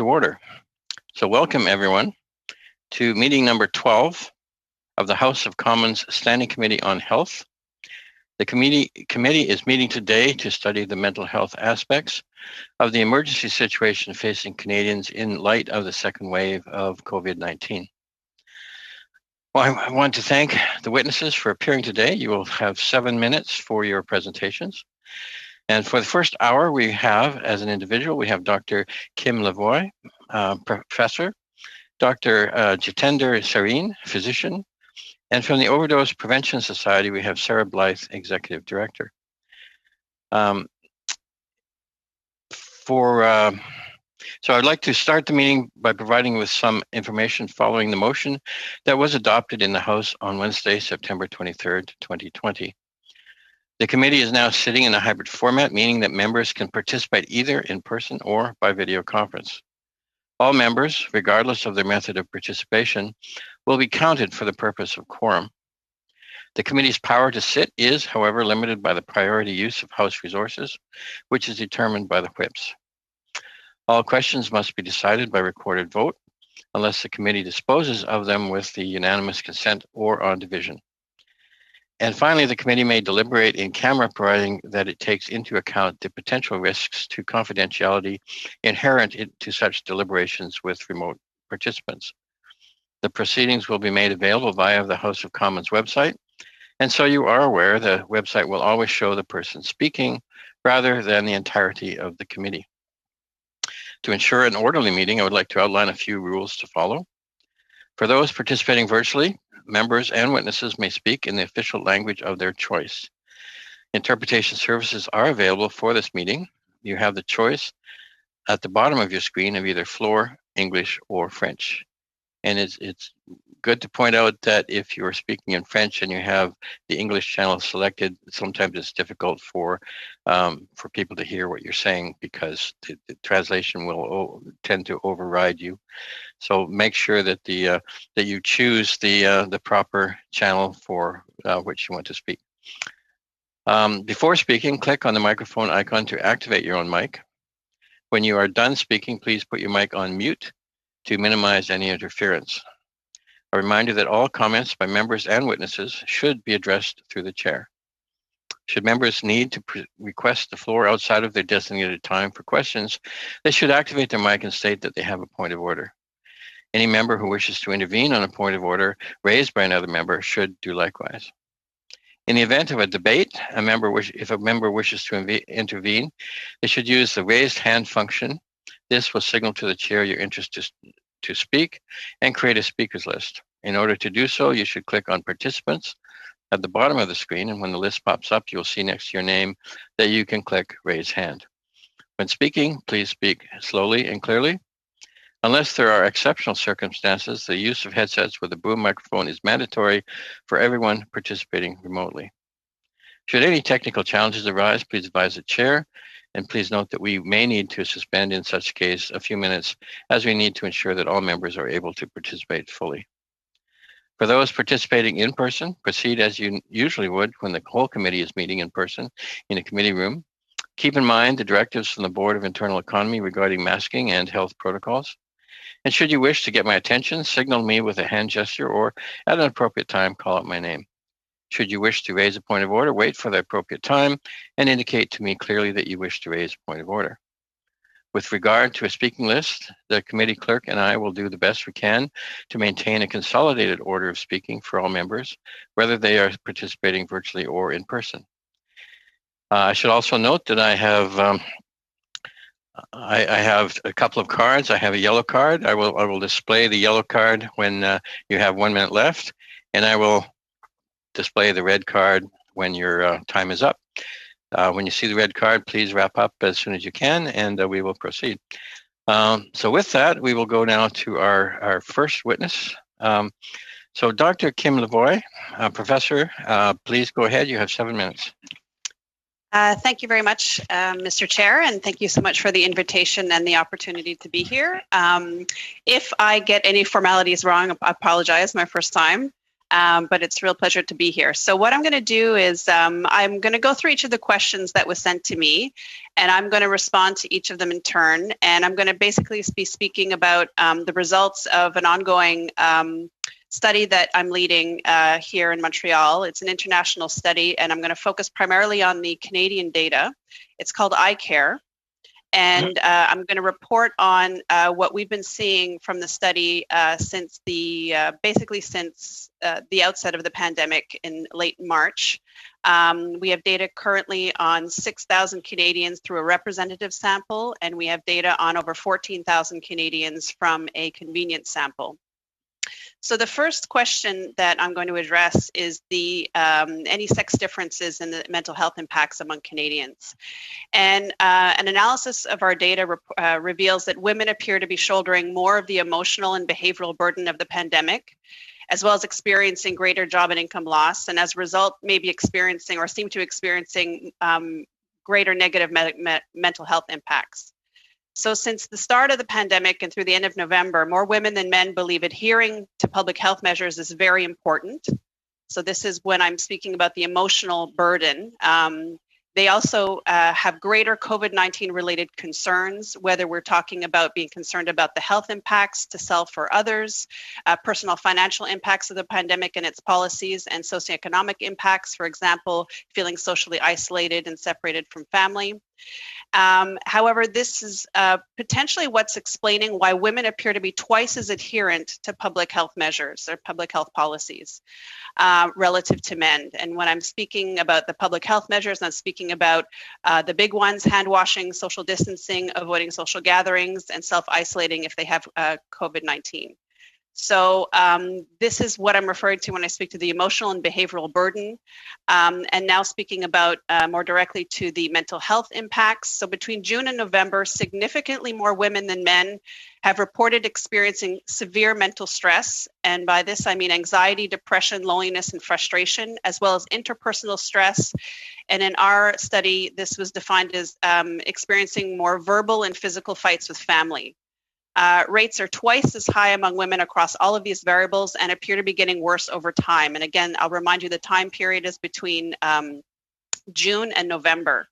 to order. So welcome everyone to meeting number 12 of the House of Commons Standing Committee on Health. The committee is meeting today to study the mental health aspects of the emergency situation facing Canadians in light of the second wave of COVID-19. Well, I want to thank the witnesses for appearing today. You will have 7 minutes for your presentations. And for the first hour, we have, as an individual, we have Dr. Kim Lavoie, professor, Dr. Jitender Sareen, physician, and from the Overdose Prevention Society, we have Sarah Blythe, executive director. So I'd like to start the meeting by providing with some information following the motion that was adopted in the House on Wednesday, September 23rd, 2020. The committee is now sitting in a hybrid format, meaning that members can participate either in person or by video conference. All members, regardless of their method of participation, will be counted for the purpose of quorum. The committee's power to sit is, however, limited by the priority use of House resources, which is determined by the whips. All questions must be decided by recorded vote, unless the committee disposes of them with the unanimous consent or on division. And finally, the committee may deliberate in camera, providing that it takes into account the potential risks to confidentiality inherent to such deliberations with remote participants. The proceedings will be made available via the House of Commons website. And so you are aware the website will always show the person speaking rather than the entirety of the committee. To ensure an orderly meeting, I would like to outline a few rules to follow. For those participating virtually, members and witnesses may speak in the official language of their choice. Interpretation services are available for this meeting. You have the choice at the bottom of your screen of either Floor, English, or French. And it's good to point out that if you're speaking in French and you have the English channel selected, sometimes it's difficult for people to hear what you're saying because the translation will tend to override you. So make sure that that you choose the proper channel for which you want to speak. Before speaking, click on the microphone icon to activate your own mic. When you are done speaking, please put your mic on mute to minimize any interference. A reminder that all comments by members and witnesses should be addressed through the chair. Should members need to request the floor outside of their designated time for questions, they should activate their mic and state that they have a point of order. Any member who wishes to intervene on a point of order raised by another member should do likewise. In the event of a debate, if a member wishes to intervene, they should use the raised hand function. This will signal to the chair your interest to speak and create a speakers list. In order to do so, you should click on participants at the bottom of the screen, and when the list pops up, you'll see next to your name that you can click raise hand. When speaking, please speak slowly and clearly. Unless there are exceptional circumstances, the use of headsets with a boom microphone is mandatory for everyone participating remotely. Should any technical challenges arise, please advise the chair. And please note that we may need to suspend in such case a few minutes as we need to ensure that all members are able to participate fully. For those participating in person, proceed as you usually would when the whole committee is meeting in person in a committee room. Keep in mind the directives from the Board of Internal Economy regarding masking and health protocols. And should you wish to get my attention, signal me with a hand gesture or at an appropriate time, call out my name. Should you wish to raise a point of order, wait for the appropriate time and indicate to me clearly that you wish to raise a point of order. With regard to a speaking list, the committee clerk and I will do the best we can to maintain a consolidated order of speaking for all members, whether they are participating virtually or in person. I should also note that I have a couple of cards. I have a yellow card. I will display the yellow card when you have 1 minute left, and I will display the red card when your time is up. When you see the red card, please wrap up as soon as you can, and we will proceed. So with that, we will go now to our first witness. So Dr. Kim Lavoie, Professor, please go ahead. You have 7 minutes. Thank you very much, Mr. Chair, and thank you so much for the invitation and the opportunity to be here. If I get any formalities wrong, I apologize, my first time. but it's a real pleasure to be here. So what I'm going to do is I'm going to go through each of the questions that was sent to me, and I'm going to respond to each of them in turn. And I'm going to basically be speaking about the results of an ongoing study that I'm leading here in Montreal. It's an international study, and I'm going to focus primarily on the Canadian data. It's called iCare. And I'm going to report on what we've been seeing from the study since basically since the outset of the pandemic in late March. We have data currently on 6,000 Canadians through a representative sample, and we have data on over 14,000 Canadians from a convenience sample. So the first question that I'm going to address is the any sex differences in the mental health impacts among Canadians. And an analysis of our data reveals that women appear to be shouldering more of the emotional and behavioral burden of the pandemic, as well as experiencing greater job and income loss, and as a result may be experiencing or seem to be experiencing greater negative mental health impacts. So since the start of the pandemic and through the end of November, more women than men believe adhering to public health measures is very important. So this is when I'm speaking about the emotional burden. They also have greater COVID-19 related concerns, whether we're talking about being concerned about the health impacts to self or others, personal financial impacts of the pandemic and its policies, and socioeconomic impacts, for example, feeling socially isolated and separated from family. However, this is potentially what's explaining why women appear to be twice as adherent to public health measures or public health policies relative to men. And when I'm speaking about the public health measures, I'm speaking about the big ones: hand washing, social distancing, avoiding social gatherings, and self-isolating if they have COVID-19. So this is what I'm referring to when I speak to the emotional and behavioral burden. And now speaking about more directly to the mental health impacts. So between June and November, significantly more women than men have reported experiencing severe mental stress. And by this, I mean anxiety, depression, loneliness, and frustration, as well as interpersonal stress. And in our study, this was defined as experiencing more verbal and physical fights with family. Rates are twice as high among women across all of these variables and appear to be getting worse over time. And again, I'll remind you the time period is between June and November.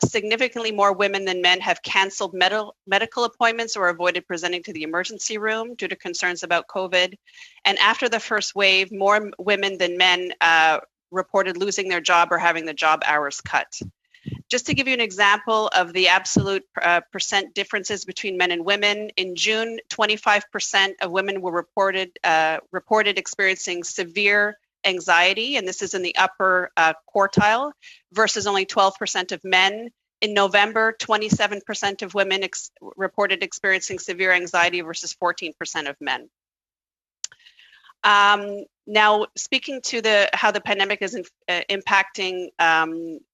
Significantly more women than men have canceled medical appointments or avoided presenting to the emergency room due to concerns about COVID. And after the first wave, more women than men reported losing their job or having the job hours cut. Just to give you an example of the absolute percent differences between men and women, in June, 25% of women were reported experiencing severe anxiety, and this is in the upper quartile, versus only 12% of men. In November, 27% of women reported experiencing severe anxiety versus 14% of men. Now, speaking to how the pandemic is impacting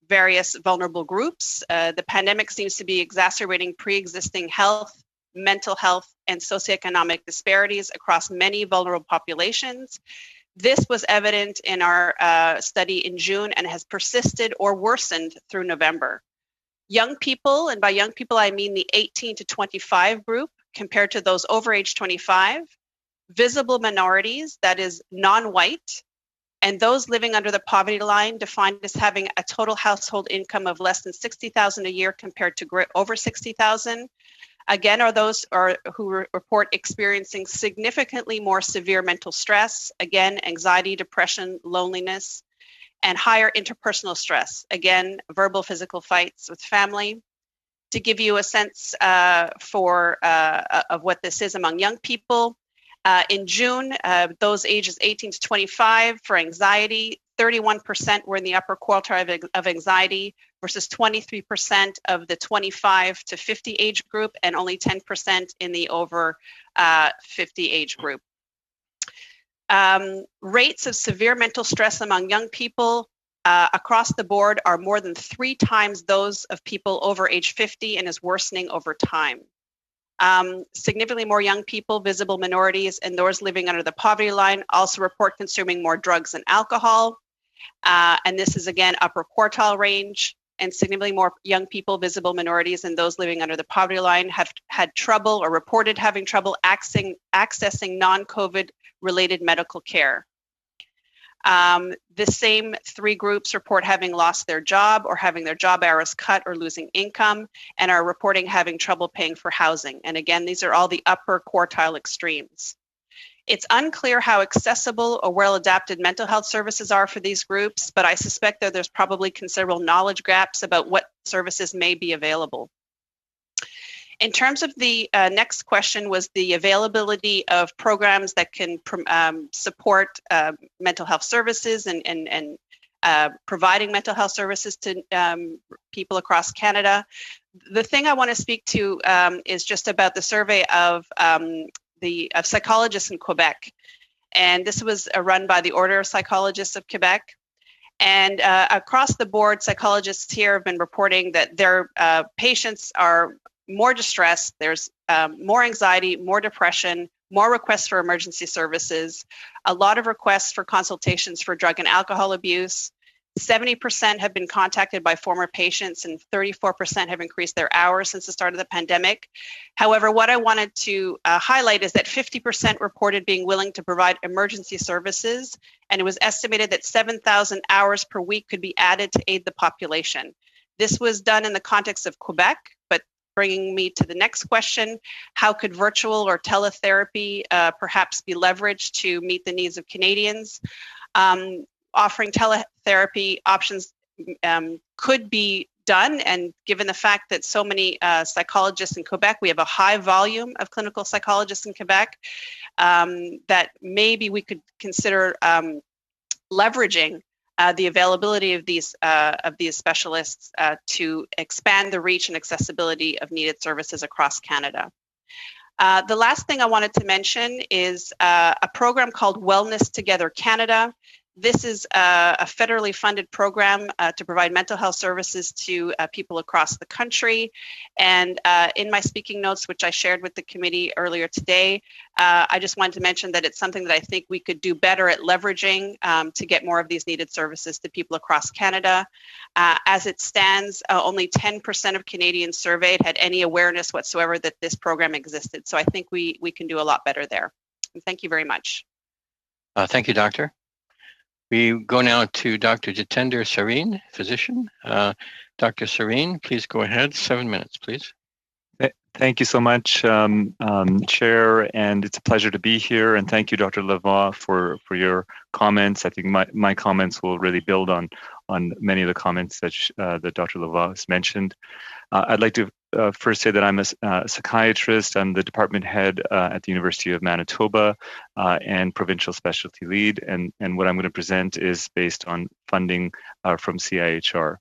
various vulnerable groups, the pandemic seems to be exacerbating pre-existing health, mental health, and socioeconomic disparities across many vulnerable populations. This was evident in our study in June and has persisted or worsened through November. Young people, and by young people I mean the 18 to 25 group, compared to those over age 25, visible minorities, that is non-white, and those living under the poverty line, defined as having a total household income of less than $60,000 a year compared to over $60,000, again, are those who report experiencing significantly more severe mental stress, again, anxiety, depression, loneliness, and higher interpersonal stress, again, verbal, physical fights with family. To give you a sense of what this is among young people, in June, those ages 18 to 25 for anxiety, 31% were in the upper quartile of anxiety versus 23% of the 25 to 50 age group and only 10% in the over 50 age group. Rates of severe mental stress among young people across the board are more than 3 times those of people over age 50 and is worsening over time. Significantly more young people, visible minorities, and those living under the poverty line also report consuming more drugs and alcohol. And this is, again, upper quartile range. And significantly more young people, visible minorities, and those living under the poverty line have had trouble or reported having trouble accessing non-COVID related medical care. The same 3 groups report having lost their job or having their job hours cut or losing income, and are reporting having trouble paying for housing. And again, these are all the upper quartile extremes. It's unclear how accessible or well-adapted mental health services are for these groups, but I suspect that there's probably considerable knowledge gaps about what services may be available. In terms of the next question was the availability of programs that can support mental health services and providing mental health services to people across Canada. The thing I want to speak to is just about the survey of psychologists in Quebec. And this was run by the Order of Psychologists of Quebec. And across the board, psychologists here have been reporting that their patients are more distressed, there's more anxiety, more depression, more requests for emergency services, a lot of requests for consultations for drug and alcohol abuse. 70% have been contacted by former patients and 34% have increased their hours since the start of the pandemic. However, what I wanted to highlight is that 50% reported being willing to provide emergency services, and it was estimated that 7,000 hours per week could be added to aid the population. This was done in the context of Quebec, but bringing me to the next question, how could virtual or teletherapy perhaps be leveraged to meet the needs of Canadians? Offering teletherapy options could be done, and given the fact that so many psychologists in Quebec, we have a high volume of clinical psychologists in Quebec, that maybe we could consider leveraging the availability of these specialists to expand the reach and accessibility of needed services across Canada. The last thing I wanted to mention is a program called Wellness Together Canada. This is a federally funded program to provide mental health services to people across the country. And in my speaking notes, which I shared with the committee earlier today, I just wanted to mention that it's something that I think we could do better at leveraging to get more of these needed services to people across Canada. As it stands, only 10% of Canadians surveyed had any awareness whatsoever that this program existed. So I think we can do a lot better there. And thank you very much. Thank you, Doctor. We go now to Dr. Jitender Sareen, physician. Dr. Sareen, please go ahead. 7 minutes, please. Thank you so much, Chair, and it's a pleasure to be here. And thank you, Dr. Lavoie, for your comments. I think my comments will really build on many of the comments that Dr. Lavoie has mentioned. I'd like to first say that I'm a psychiatrist. I'm the department head at the University of Manitoba and provincial specialty lead. And what I'm going to present is based on funding from CIHR.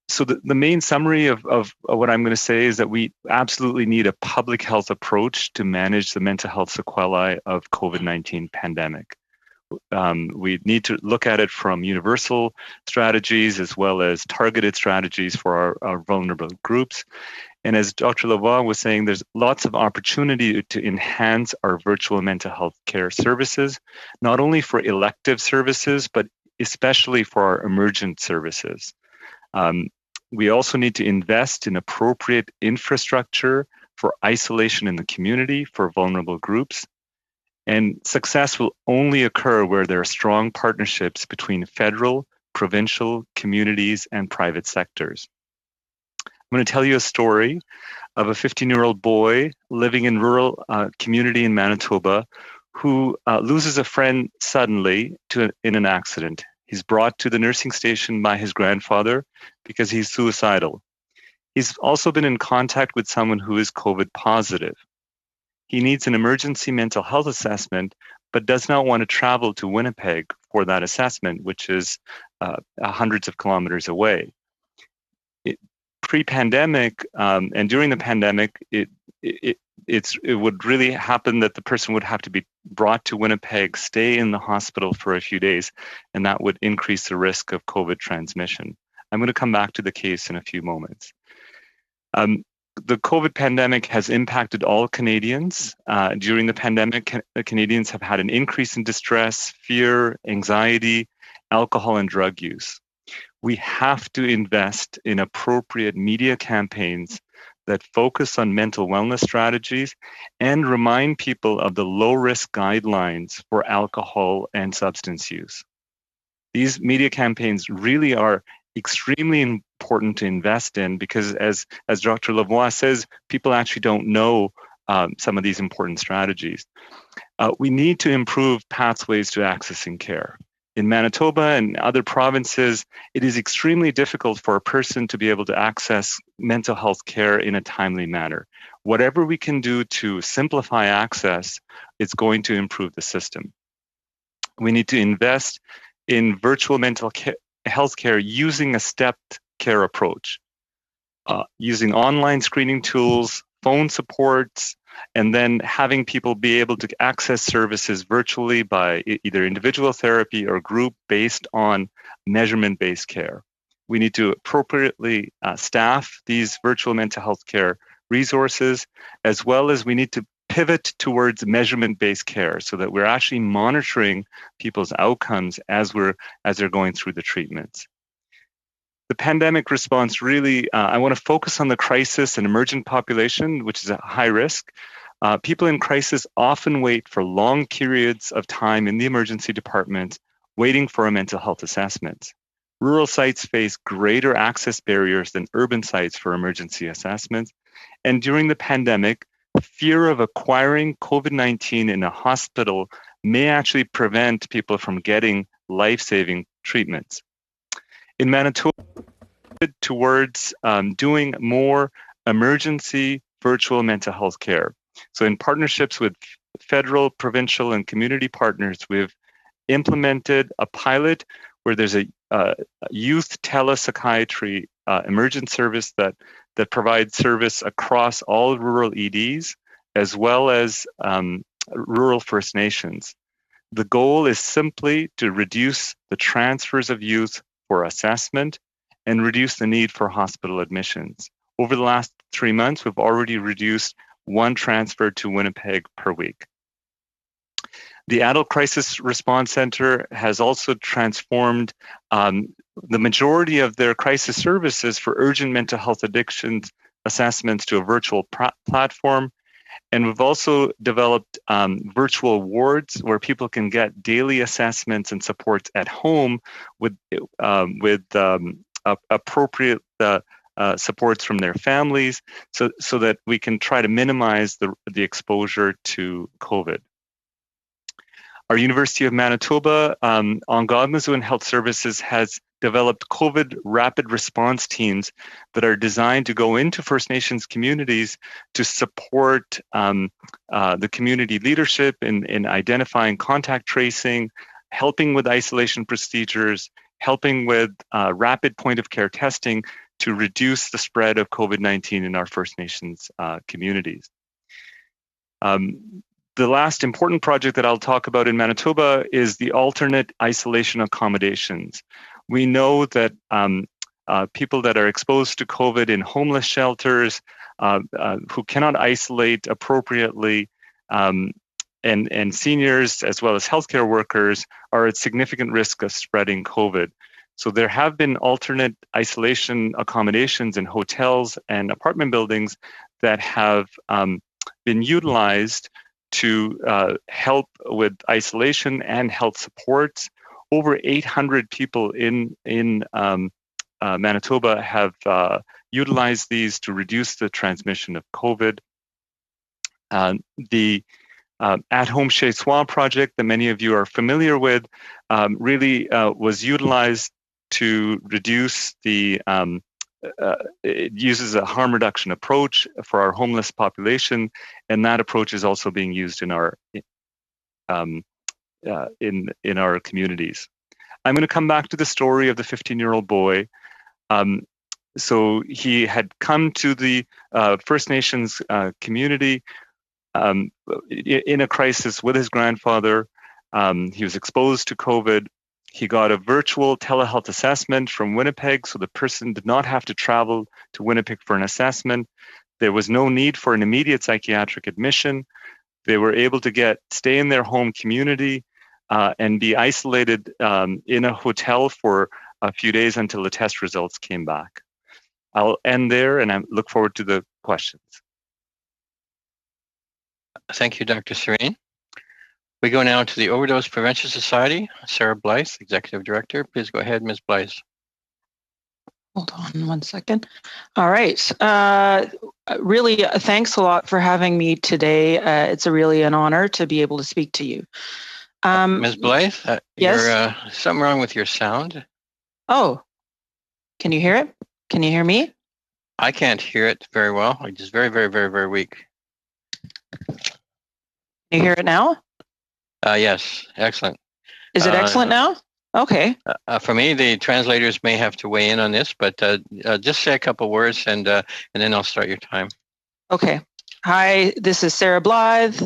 So the main summary of what I'm going to say is that we absolutely need a public health approach to manage the mental health sequelae of COVID-19 pandemic. We need to look at it from universal strategies as well as targeted strategies for our vulnerable groups. And as Dr. Lavoie was saying, there's lots of opportunity to enhance our virtual mental health care services, not only for elective services, but especially for our emergent services. We also need to invest in appropriate infrastructure for isolation in the community for vulnerable groups. And success will only occur where there are strong partnerships between federal, provincial, communities, and private sectors. I'm going to tell you a story of a 15-year-old boy living in rural community in Manitoba who loses a friend suddenly in an accident. He's brought to the nursing station by his grandfather because he's suicidal. He's also been in contact with someone who is COVID positive. He needs an emergency mental health assessment, but does not want to travel to Winnipeg for that assessment, which is hundreds of kilometers away. Pre-pandemic and during the pandemic, it would really happen that the person would have to be brought to Winnipeg, stay in the hospital for a few days, and that would increase the risk of COVID transmission. I'm going to come back to the case in a few moments. The COVID pandemic has impacted all Canadians. During the pandemic, Canadians have had an increase in distress, fear, anxiety, alcohol, and drug use. We have to invest in appropriate media campaigns that focus on mental wellness strategies and remind people of the low-risk guidelines for alcohol and substance use. These media campaigns really are extremely important to invest in because, as Dr. Lavoie says, people actually don't know some of these important strategies. We need to improve pathways to accessing care. In Manitoba and other provinces, it is extremely difficult for a person to be able to access mental health care in a timely manner. Whatever we can do to simplify access, it's going to improve the system. We need to invest in virtual mental health care using a stepped care approach, using online screening tools, phone supports, and then having people be able to access services virtually by either individual therapy or group based on measurement-based care. We need to appropriately staff these virtual mental health care resources, as well as we need to pivot towards measurement-based care so that we're actually monitoring people's outcomes as they're going through the treatments. The pandemic response really, I want to focus on the crisis and emergent population, which is at high risk. People in crisis often wait for long periods of time in the emergency department waiting for a mental health assessment. Rural sites face greater access barriers than urban sites for emergency assessments. And during the pandemic, fear of acquiring COVID-19 in a hospital may actually prevent people from getting life-saving treatments. In Manitoba, towards doing more emergency virtual mental health care. So in partnerships with federal, provincial, and community partners, we've implemented a pilot where there's a youth telepsychiatry emergent service that provides service across all rural EDs, as well as rural First Nations. The goal is simply to reduce the transfers of youth for assessment and reduce the need for hospital admissions. Over the last 3 months, we've already reduced 1 transfer to Winnipeg per week. The Adult Crisis Response Center has also transformed the majority of their crisis services for urgent mental health addictions assessments to a virtual platform. And we've also developed virtual wards where people can get daily assessments and supports at home with appropriate supports from their families, so that we can try to minimize the exposure to COVID. Our University of Manitoba Ongodmazoo Health Services has developed COVID rapid response teams that are designed to go into First Nations communities to support the community leadership in identifying contact tracing, helping with isolation procedures, helping with rapid point of care testing to reduce the spread of COVID-19 in our First Nations communities. The last important project that I'll talk about in Manitoba is the alternate isolation accommodations. We know that people that are exposed to COVID in homeless shelters, who cannot isolate appropriately, and seniors as well as healthcare workers are at significant risk of spreading COVID. So there have been alternate isolation accommodations in hotels and apartment buildings that have been utilized to help with isolation and health supports. Over 800 people in Manitoba have utilized these to reduce the transmission of COVID. The At-Home Chez Soi project that many of you are familiar with really was utilized to reduce it uses a harm reduction approach for our homeless population, and that approach is also being used in our in our communities. I'm going to come back to the story of the 15-year-old boy. So he had come to the First Nations community in a crisis with his grandfather. He was exposed to COVID. He got a virtual telehealth assessment from Winnipeg, so the person did not have to travel to Winnipeg for an assessment. There was no need for an immediate psychiatric admission. They were able to stay in their home community and be isolated in a hotel for a few days until the test results came back. I'll end there, and I look forward to the questions. Thank you, Dr. Serene. We go now to the Overdose Prevention Society. Sarah Blythe, Executive Director. Please go ahead, Ms. Blythe. Hold on one second. All right. Really, thanks a lot for having me today. It's really an honor to be able to speak to you. Ms. Blythe, yes? Something wrong with your sound. Oh, can you hear it? Can you hear me? I can't hear it very well. It's just very, very, very, very weak. Can you hear it now? Yes, excellent. Is it excellent now? Okay. For me, the translators may have to weigh in on this, but just say a couple words and then I'll start your time. Okay. Hi, this is Sarah Blythe.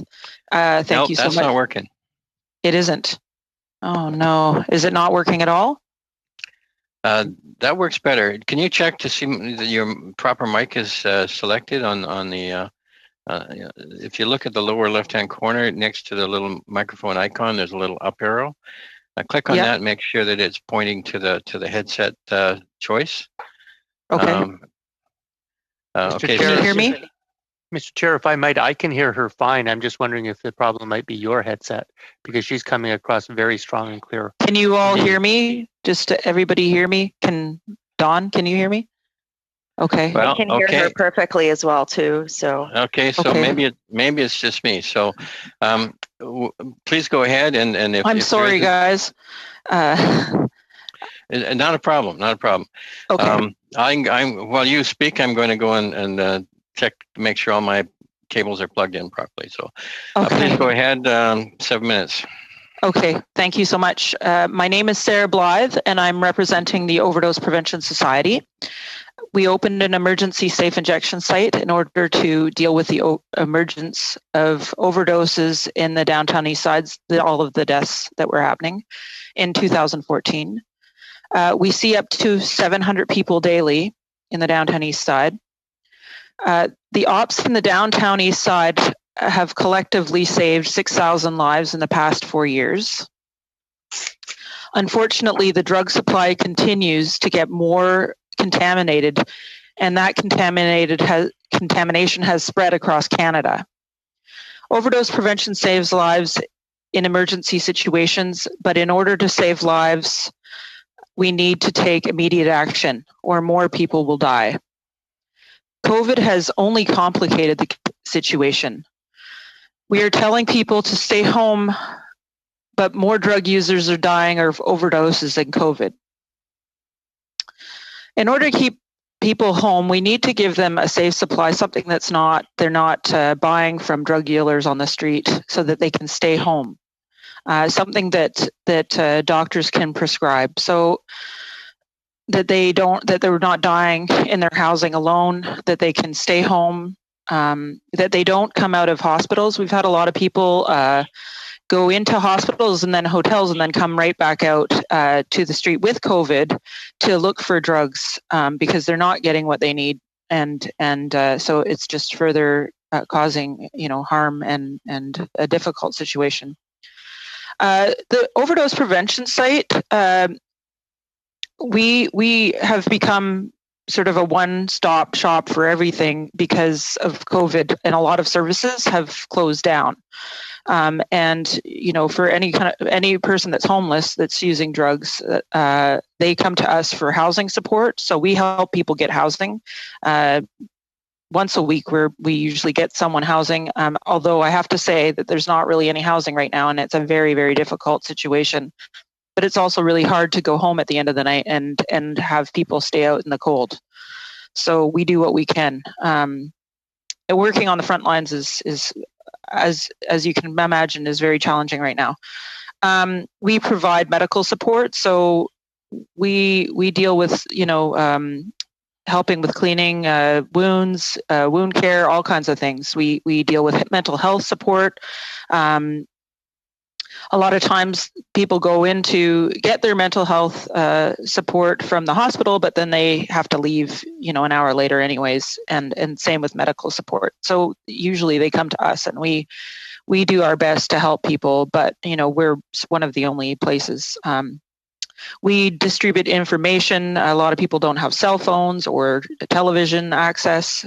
Thank you so much. That's not working. It isn't. Oh no. Is it not working at all? That works better. Can you check to see that your proper mic is selected on the if you look at the lower left-hand corner next to the little microphone icon, there's a little up arrow. Click on that and make sure that it's pointing to the headset choice. Okay. Okay. Can you hear me? Mr. Chair, if I might, I can hear her fine. I'm just wondering if the problem might be your headset because she's coming across very strong and clear. Can you all hear me? Just everybody hear me? Dawn, can you hear me? Okay. Well, I can hear her perfectly as well too. So maybe it's just me. So please go ahead and if I'm sorry, guys. Not a problem. Not a problem. Okay. While you speak, I'm going to go and check to make sure all my cables are plugged in properly. So please go ahead. 7 minutes. Okay, thank you so much. My name is Sarah Blythe, and I'm representing the Overdose Prevention Society. We opened an emergency safe injection site in order to deal with the emergence of overdoses in the downtown east sides, all of the deaths that were happening in 2014. We see up to 700 people daily in the downtown east side. The ops in the downtown east side have collectively saved 6,000 lives in the past 4 years. Unfortunately, the drug supply continues to get more contaminated, and that contamination has spread across Canada. Overdose prevention saves lives in emergency situations, but in order to save lives, we need to take immediate action, or more people will die. COVID has only complicated the situation. We are telling people to stay home, but more drug users are dying of overdoses than COVID. In order to keep people home, we need to give them a safe supply, something they're not buying from drug dealers on the street, so that they can stay home. Something that doctors can prescribe, so that they're not dying in their housing alone, that they can stay home, that they don't come out of hospitals. We've had a lot of people go into hospitals and then hotels and then come right back out to the street with COVID to look for drugs because they're not getting what they need, and so it's just further causing harm and a difficult situation. The overdose prevention site, we have become sort of a one-stop shop for everything because of COVID, and a lot of services have closed down. And for any person that's homeless that's using drugs, they come to us for housing support. So we help people get housing. Once a week, we usually get someone housing. Although I have to say that there's not really any housing right now, and it's a very, very difficult situation. But it's also really hard to go home at the end of the night and have people stay out in the cold. So we do what we can. Working on the front lines is as you can imagine, is very challenging right now. We provide medical support, so we deal with helping with cleaning wounds, wound care, all kinds of things. We deal with mental health support. A lot of times people go in to get their mental health support from the hospital, but then they have to leave, an hour later anyways, and same with medical support. So usually they come to us and we do our best to help people, but, we're one of the only places. We distribute information. A lot of people don't have cell phones or television access.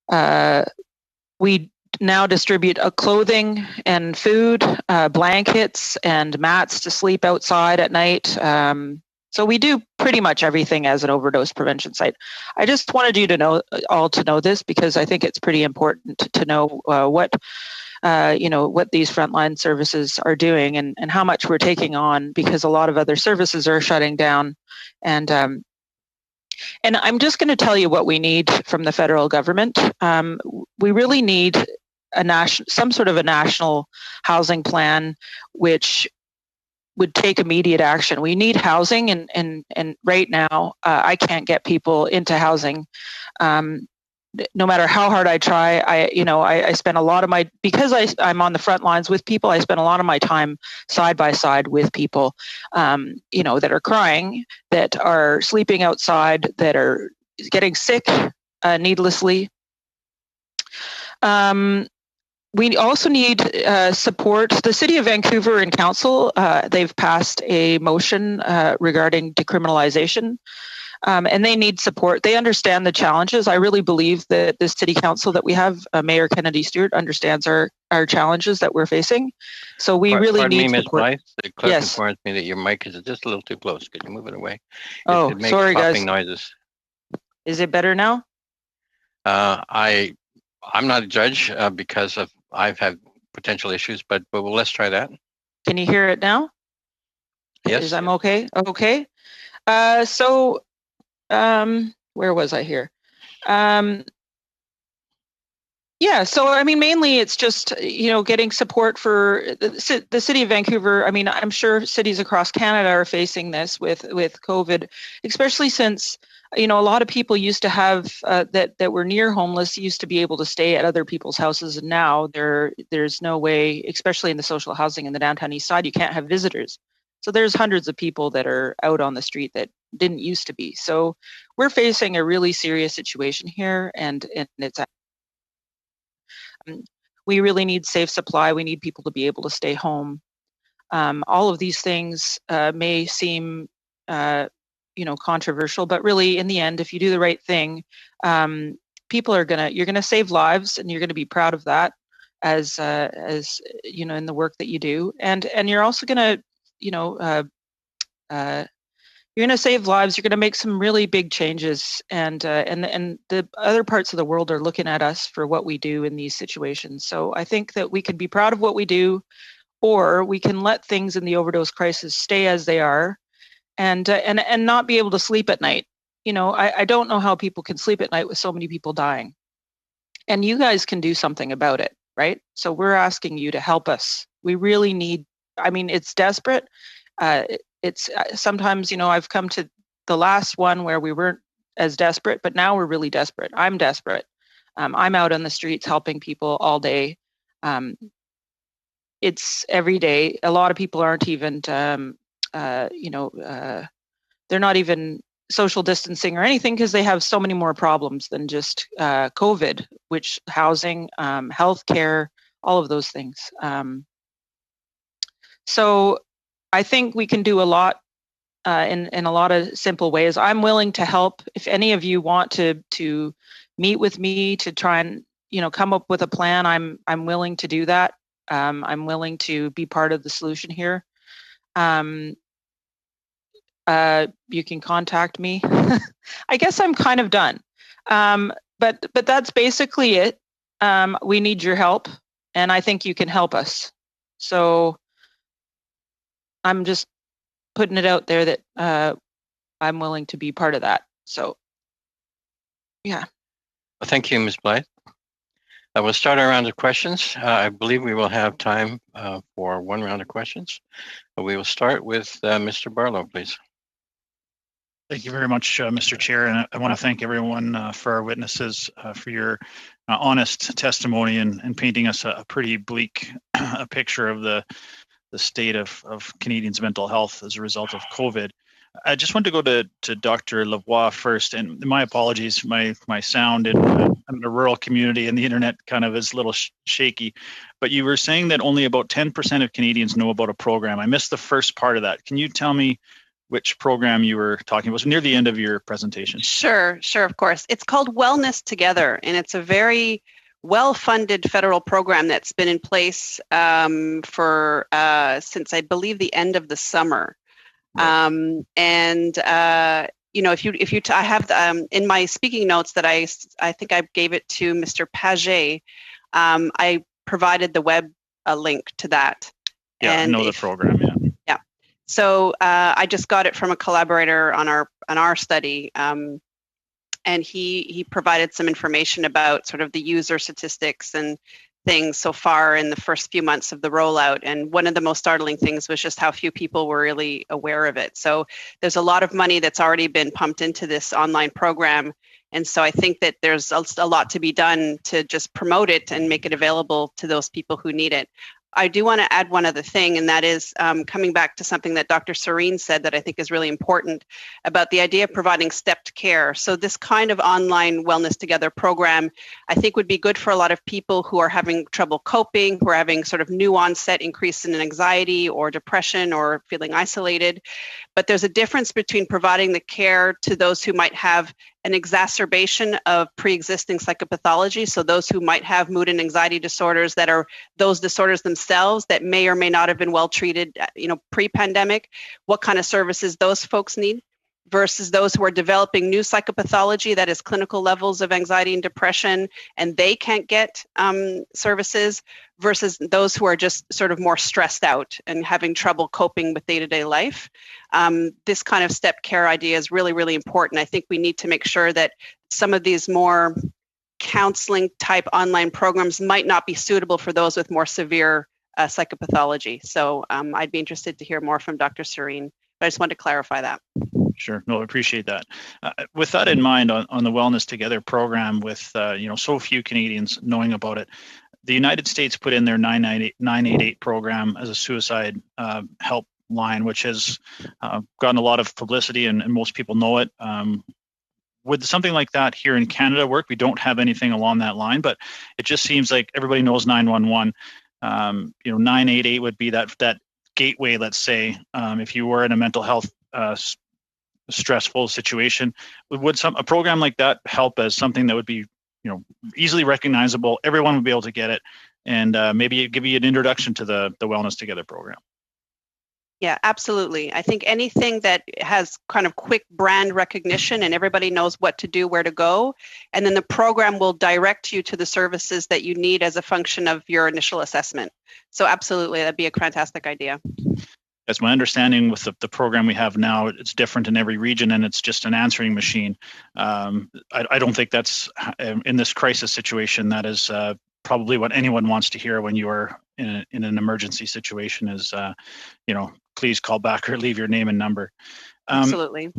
We now distribute clothing and food, blankets and mats to sleep outside at night. So we do pretty much everything as an overdose prevention site. I just wanted you to know this because I think it's pretty important to know what these frontline services are doing and how much we're taking on, because a lot of other services are shutting down. And I'm just going to tell you what we need from the federal government. We really need some sort of a national housing plan, which would take immediate action. We need housing, and right now I can't get people into housing. No matter how hard I try, I spend a lot of because I'm on the front lines with people. I spend a lot of my time side by side with people, that are crying, that are sleeping outside, that are getting sick needlessly. We also need support. The City of Vancouver and Council, they've passed a motion regarding decriminalization, and they need support. They understand the challenges. I really believe that the City Council that we have, Mayor Kennedy Stewart, understands our challenges that we're facing. So we really need Ms. support. Blythe, the clerk Yes. informs me that your mic is just a little too close. Could you move it away? Oh, it makes sorry, popping guys. noises. Is it better now? I'm not a judge because I've had potential issues, but let's try that. Can you hear it now? Yes. I'm okay? Okay. Where was I here? So I mean, mainly it's just, getting support for the City of Vancouver. I mean, I'm sure cities across Canada are facing this with COVID, especially since, a lot of people used to have that were near homeless used to be able to stay at other people's houses, and now there's no way, especially in the social housing in the downtown east side, you can't have visitors. So there's hundreds of people that are out on the street that didn't used to be. So we're facing a really serious situation here, and it's we really need safe supply. We need people to be able to stay home. All of these things may seem controversial, but really in the end, if you do the right thing, you're gonna save lives, and you're gonna be proud of that as in the work that you do, and you're also gonna you're going to save lives. You're going to make some really big changes, and the other parts of the world are looking at us for what we do in these situations. So I think that we can be proud of what we do, or we can let things in the overdose crisis stay as they are, and not be able to sleep at night. I don't know how people can sleep at night with so many people dying, and you guys can do something about it, right? So we're asking you to help us. We really need. I mean, it's desperate. It's sometimes, I've come to the last one where we weren't as desperate, but now we're really desperate. I'm desperate. I'm out on the streets helping people all day. It's every day. A lot of people aren't even, they're not even social distancing or anything because they have so many more problems than just COVID, which housing, healthcare, all of those things. So I think we can do a lot in a lot of simple ways. I'm willing to help. If any of you want to meet with me to try and come up with a plan, I'm willing to do that. I'm willing to be part of the solution here. You can contact me. I guess I'm kind of done. But that's basically it. We need your help, and I think you can help us. So I'm just putting it out there that I'm willing to be part of that. So, yeah. Well, thank you, Ms. Blythe. We'll start our round of questions. I believe we will have time for one round of questions. We will start with Mr. Barlow, please. Thank you very much, Mr. Chair. And I want to thank everyone for our witnesses for your honest testimony and painting us a pretty bleak picture of the state of Canadians' mental health as a result of COVID. I just want to go to Dr. Lavoie first, and my apologies, my sound, I'm in a rural community and the internet kind of is a little shaky, but you were saying that only about 10% of Canadians know about a program. I missed the first part of that. Can you tell me which program you were talking about? It was near the end of your presentation. Sure, of course. It's called Wellness Together, and it's a very well-funded federal program that's been in place for since I believe the end of the summer. Right. I have in my speaking notes that I think I gave it to Mr. Paget. I provided the web link to that. Yeah, and I know the program. Yeah. So I just got it from a collaborator on our study. And he provided some information about sort of the user statistics and things so far in the first few months of the rollout. And one of the most startling things was just how few people were really aware of it. So there's a lot of money that's already been pumped into this online program. And so I think that there's a lot to be done to just promote it and make it available to those people who need it. I do want to add one other thing, and that is coming back to something that Dr. Serene said that I think is really important about the idea of providing stepped care. So this kind of online Wellness Together program, I think would be good for a lot of people who are having trouble coping, who are having sort of new onset increase in anxiety or depression or feeling isolated. But there's a difference between providing the care to those who might have an exacerbation of pre-existing psychopathology. So those who might have mood and anxiety disorders that are those disorders themselves that may or may not have been well treated, pre-pandemic, what kind of services those folks need, versus those who are developing new psychopathology that is clinical levels of anxiety and depression, and they can't get services, versus those who are just sort of more stressed out and having trouble coping with day-to-day life. This kind of step care idea is really, really important. I think we need to make sure that some of these more counseling type online programs might not be suitable for those with more severe psychopathology. So I'd be interested to hear more from Dr. Serene, but I just wanted to clarify that. Sure. No, I appreciate that. With that in mind, on the Wellness Together program, with so few Canadians knowing about it, the United States put in their 988 program as a suicide help line, which has gotten a lot of publicity, and most people know it. Would something like that here in Canada work? We don't have anything along that line, but it just seems like everybody knows 911. 988 would be that gateway. Let's say if you were in a mental health stressful situation, would a program like that help as something that would be easily recognizable? Everyone would be able to get it, and maybe give you an introduction to the Wellness Together program. Yeah, absolutely. I think anything that has kind of quick brand recognition and everybody knows what to do, where to go, and then the program will direct you to the services that you need as a function of your initial assessment. So absolutely, that'd be a fantastic idea. That's my understanding with the program we have now. It's different in every region, and it's just an answering machine. I don't think that's, in this crisis situation, that is probably what anyone wants to hear when you are in an emergency situation is, please call back or leave your name and number. Absolutely.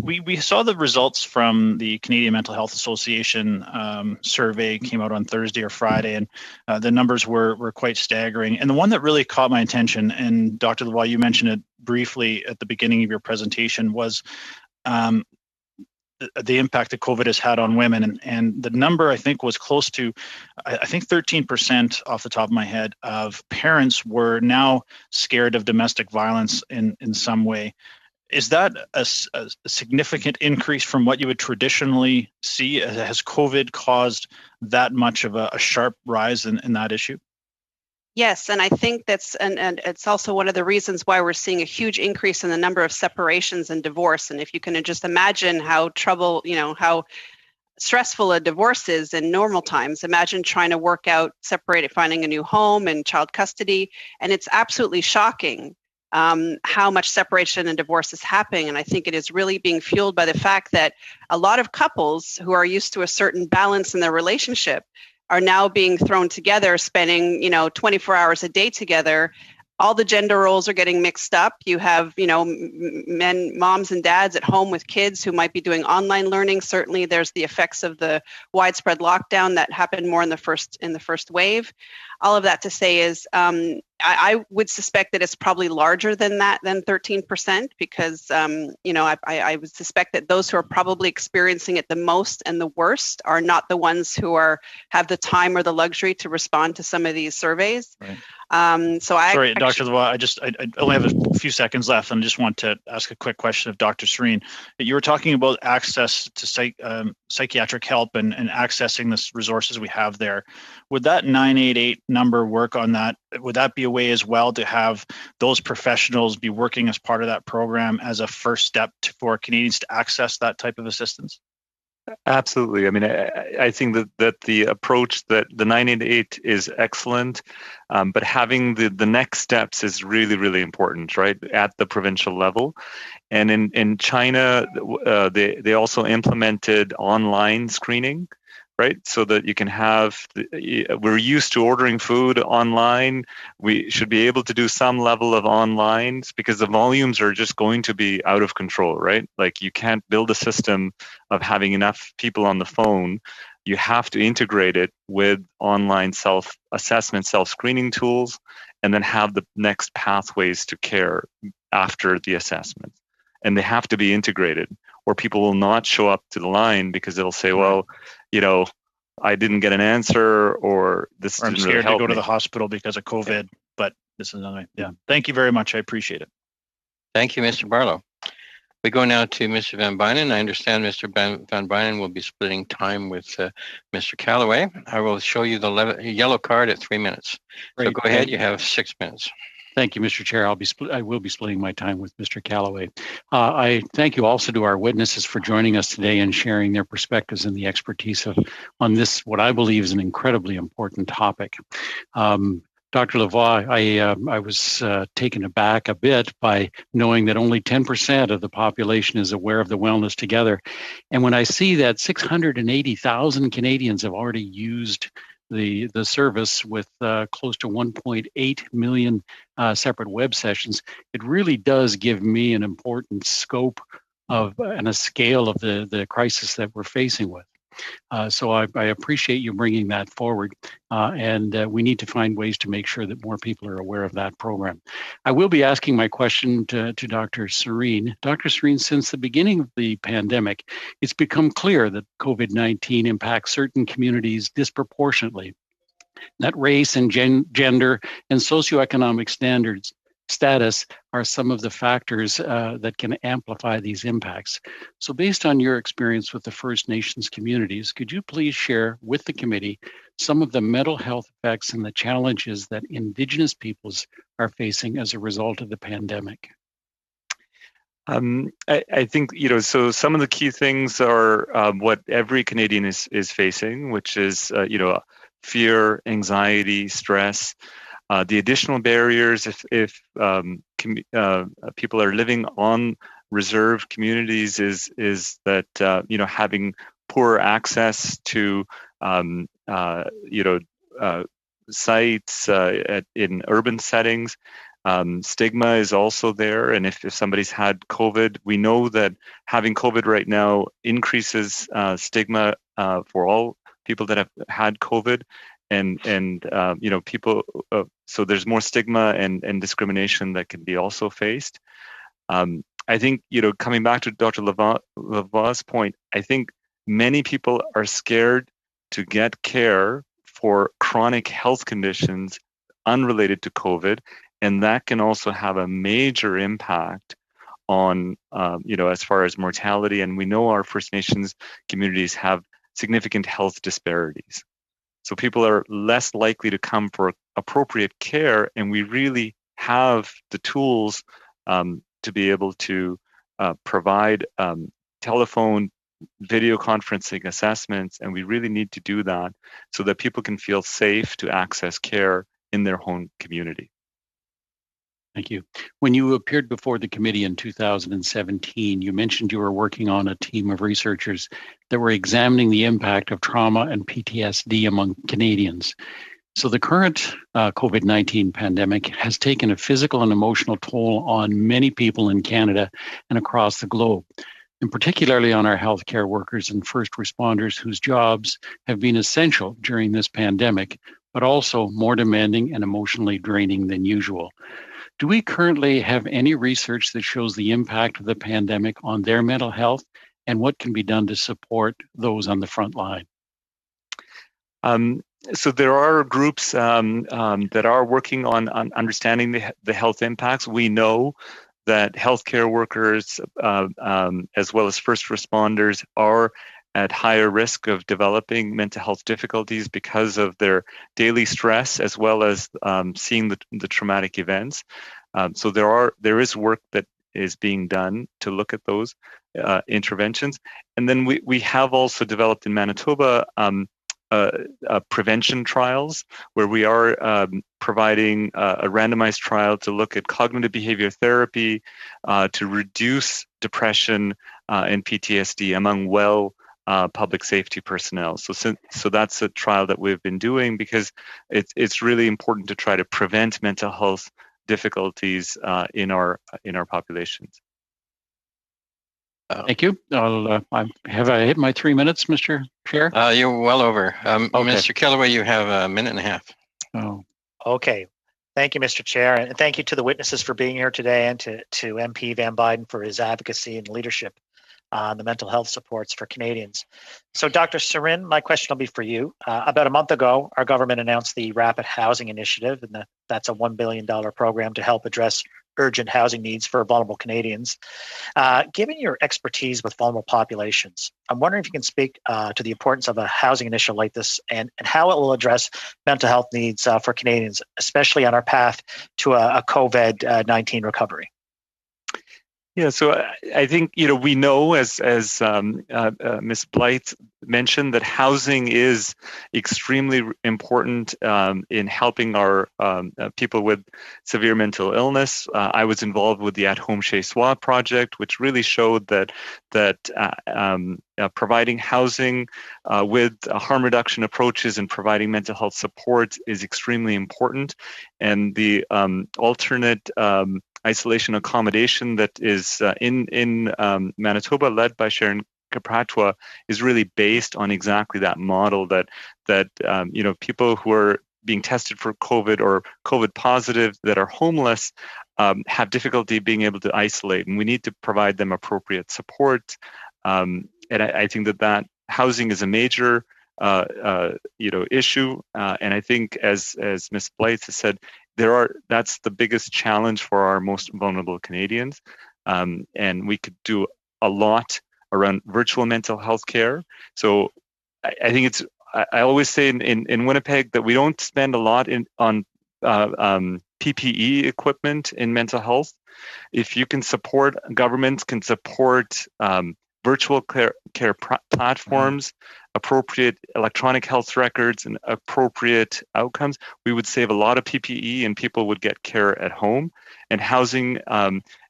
We saw the results from the Canadian Mental Health Association survey came out on Thursday or Friday, and the numbers were quite staggering. And the one that really caught my attention, and Dr. Lavoie, you mentioned it briefly at the beginning of your presentation, was the impact that COVID has had on women. And the number, I think, was close to, I think 13% off the top of my head, of parents were now scared of domestic violence in some way. Is that a significant increase from what you would traditionally see? Has COVID caused that much of a sharp rise in that issue? Yes, and I think that's and it's also one of the reasons why we're seeing a huge increase in the number of separations and divorce. And if you can just imagine how how stressful a divorce is in normal times, imagine trying to work out, finding a new home and child custody. And it's absolutely shocking how much separation and divorce is happening. And I think it is really being fueled by the fact that a lot of couples who are used to a certain balance in their relationship are now being thrown together, spending 24 hours a day together. All the gender roles are getting mixed up. You have moms and dads at home with kids who might be doing online learning. Certainly there's the effects of the widespread lockdown that happened more in the first wave. All of that to say is I would suspect that it's probably larger than that, than 13%, because I would suspect that those who are probably experiencing it the most and the worst are not the ones who have the time or the luxury to respond to some of these surveys. Right. Sorry, Dr. Lavoie, I only have a few seconds left, and I just want to ask a quick question of Dr. Serene. You were talking about access to psychiatric help and accessing the resources we have there. Would that 988 number work on that? Would that be a way as well to have those professionals be working as part of that program as a first step for Canadians to access that type of assistance? Absolutely. I mean, I think that the approach that the 988 is excellent, but having the next steps is really, really important, right, at the provincial level. And in China, they also implemented online screening, right? So that you can we're used to ordering food online. We should be able to do some level of online because the volumes are just going to be out of control, right? Like you can't build a system of having enough people on the phone. You have to integrate it with online self-assessment, self-screening tools, and then have the next pathways to care after the assessment. And they have to be integrated, or people will not show up to the line because they'll say, well, I didn't get an answer, or this or I'm didn't scared really help to go to me. the hospital because of COVID, but this is another way. Yeah. Thank you very much. I appreciate it. Thank you, Mr. Barlow. We go now to Mr. Van Bynen. I understand Mr. Van Bynen will be splitting time with Mr. Callaway. I will show you the yellow card at 3 minutes. So go ahead. You have 6 minutes. Thank you, Mr. Chair. I will be splitting my time with Mr. Callaway. I thank you also to our witnesses for joining us today and sharing their perspectives and the expertise on this, what I believe is an incredibly important topic. Dr. Lavoie, I was taken aback a bit by knowing that only 10% of the population is aware of the Wellness Together. And when I see that 680,000 Canadians have already used the service with close to 1.8 million separate web sessions, it really does give me an important scope of and a scale of the crisis that we're facing with. So I appreciate you bringing that forward, and we need to find ways to make sure that more people are aware of that program. I will be asking my question to Dr. Serene. Dr. Serene, since the beginning of the pandemic, it's become clear that COVID-19 impacts certain communities disproportionately, that race and gender and socioeconomic status are some of the factors that can amplify these impacts. So based on your experience with the First Nations communities, could you please share with the committee some of the mental health effects and the challenges that Indigenous peoples are facing as a result of the pandemic? I think, so some of the key things are what every Canadian is facing, which is, fear, anxiety, stress. The additional barriers, if people are living on reserved communities, is that having poor access to sites in urban settings. Stigma is also there, and if somebody's had COVID, we know that having COVID right now increases stigma for all people that have had COVID. And people, so there's more stigma and discrimination that can be also faced. I think, coming back to Dr. Lavoie's point, I think many people are scared to get care for chronic health conditions unrelated to COVID, and that can also have a major impact on, as far as mortality. And we know our First Nations communities have significant health disparities. So people are less likely to come for appropriate care, and we really have the tools to be able to provide telephone, video conferencing assessments, and we really need to do that so that people can feel safe to access care in their home community. Thank you. When you appeared before the committee in 2017, you mentioned you were working on a team of researchers that were examining the impact of trauma and PTSD among Canadians. So the current COVID-19 pandemic has taken a physical and emotional toll on many people in Canada and across the globe, and particularly on our healthcare workers and first responders whose jobs have been essential during this pandemic, but also more demanding and emotionally draining than usual. Do we currently have any research that shows the impact of the pandemic on their mental health, and what can be done to support those on the front line? So there are groups that are working on understanding the health impacts. We know that healthcare workers, as well as first responders, are at higher risk of developing mental health difficulties because of their daily stress, as well as seeing the traumatic events. So there is work that is being done to look at those interventions. And then we have also developed in Manitoba prevention trials, where we are providing a randomized trial to look at cognitive behavior therapy to reduce depression and PTSD among public safety personnel. So that's a trial that we've been doing because it's really important to try to prevent mental health difficulties in our populations. Thank you. Have I hit my 3 minutes, Mr. Chair? You're well over. Okay. Mr. Kellaway, you have a minute and a half. Oh. Okay. Thank you, Mr. Chair, and thank you to the witnesses for being here today, and to MP Van Buyden for his advocacy and leadership on the mental health supports for Canadians. So, Dr. Sarin, my question will be for you. About a month ago, our government announced the Rapid Housing Initiative, and that's a $1 billion program to help address urgent housing needs for vulnerable Canadians. Given your expertise with vulnerable populations, I'm wondering if you can speak to the importance of a housing initiative like this, and how it will address mental health needs for Canadians, especially on our path to a COVID-19 recovery. Yeah, so I think we know, as Ms. Blythe mentioned, that housing is extremely important in helping our people with severe mental illness. I was involved with the At Home Chez Soi project, which really showed that providing housing with harm reduction approaches and providing mental health support is extremely important, and the alternate isolation accommodation that is in Manitoba, led by Sharon Kapratwa, is really based on exactly that model, that people who are being tested for COVID or COVID positive that are homeless have difficulty being able to isolate, and we need to provide them appropriate support. And I think that housing is a major issue, and I think as Ms. Blythe has said, that's the biggest challenge for our most vulnerable Canadians, and we could do a lot around virtual mental health care. So I think I always say in Winnipeg that we don't spend a lot on PPE equipment in mental health. If you can support, governments can support virtual care platforms, appropriate electronic health records, and appropriate outcomes, we would save a lot of PPE and people would get care at home. And housing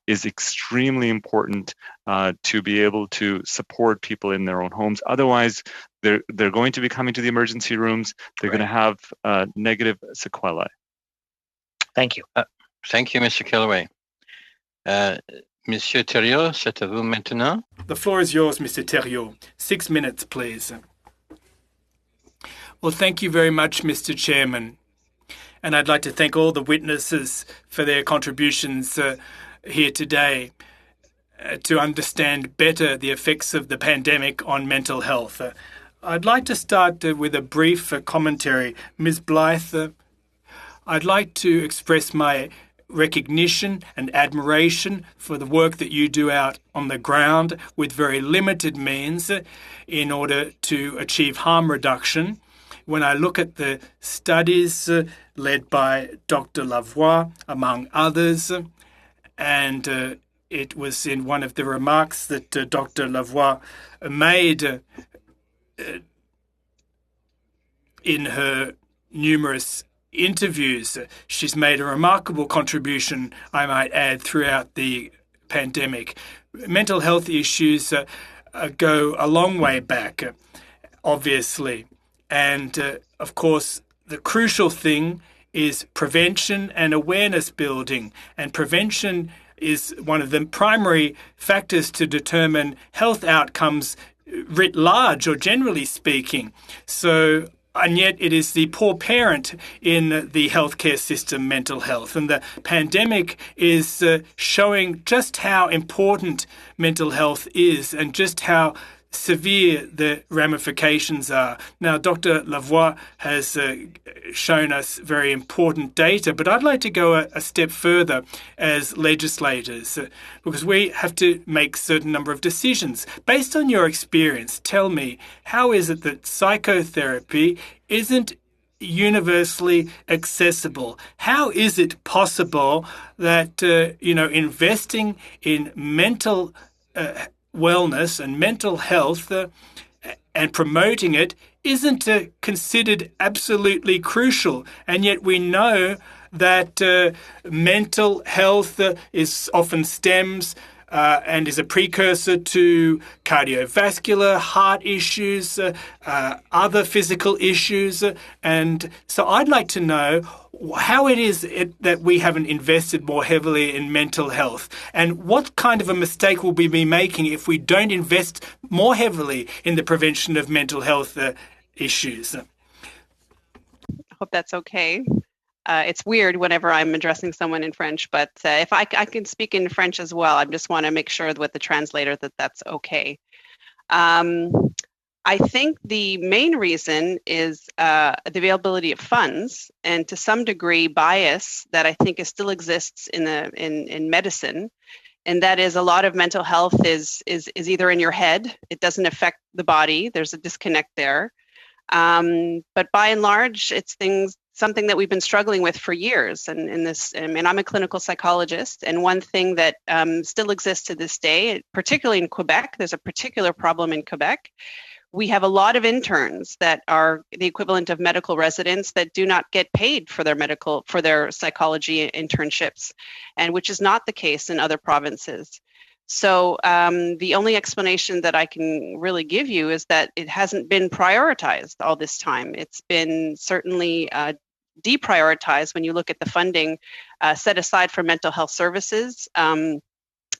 is extremely important to be able to support people in their own homes. Otherwise, they're going to be coming to the emergency rooms. They're going to have negative sequelae. Thank you. Thank you, Mr. Kellaway. Monsieur Thériault, c'est à vous maintenant. The floor is yours, Mr. Thériault. 6 minutes, please. Well, thank you very much, Mr. Chairman. And I'd like to thank all the witnesses for their contributions here today to understand better the effects of the pandemic on mental health. I'd like to start with a brief commentary. Ms. Blythe, I'd like to express my recognition and admiration for the work that you do out on the ground with very limited means in order to achieve harm reduction. When I look at the studies led by Dr. Lavoie, among others, and it was in one of the remarks that Dr. Lavoie made in her numerous interviews. She's made a remarkable contribution, I might add, throughout the pandemic. Mental health issues go a long way back, obviously. And, of course, the crucial thing is prevention and awareness building. And prevention is one of the primary factors to determine health outcomes writ large, or generally speaking. So and yet it is the poor parent in the healthcare system, mental health. And the pandemic is showing just how important mental health is and just how severe the ramifications are. Now, Dr. Lavoie has shown us very important data, but I'd like to go a step further as legislators because we have to make a certain number of decisions. Based on your experience, tell me, how is it that psychotherapy isn't universally accessible? How is it possible that, investing in mental wellness and mental health and promoting it isn't considered absolutely crucial? And yet we know that mental health is often stems and is a precursor to cardiovascular, heart issues, other physical issues. And so I'd like to know how it is that we haven't invested more heavily in mental health, and what kind of a mistake will we be making if we don't invest more heavily in the prevention of mental health issues. I hope that's okay. It's weird whenever I'm addressing someone in French, but if I can speak in French as well, I just want to make sure with the translator that that's okay. I think the main reason is the availability of funds, and to some degree bias that I think still exists in medicine, and that is a lot of mental health is either in your head, it doesn't affect the body, there's a disconnect there. But by and large, it's something that we've been struggling with for years. And I'm a clinical psychologist, and one thing that still exists to this day, particularly in Quebec, there's a particular problem in Quebec. We have a lot of interns that are the equivalent of medical residents that do not get paid for their psychology internships, and which is not the case in other provinces. So the only explanation that I can really give you is that it hasn't been prioritized all this time. It's been certainly deprioritized when you look at the funding set aside for mental health services.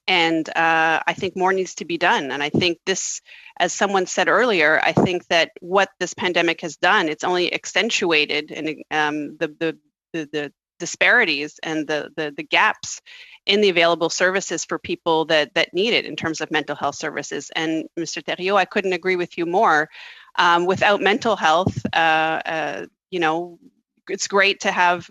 And I think more needs to be done. And I think this, as someone said earlier, I think that what this pandemic has done, it's only accentuated and the disparities and the gaps in the available services for people that need it in terms of mental health services. And Mr. Thériault, I couldn't agree with you more. Without mental health, it's great to have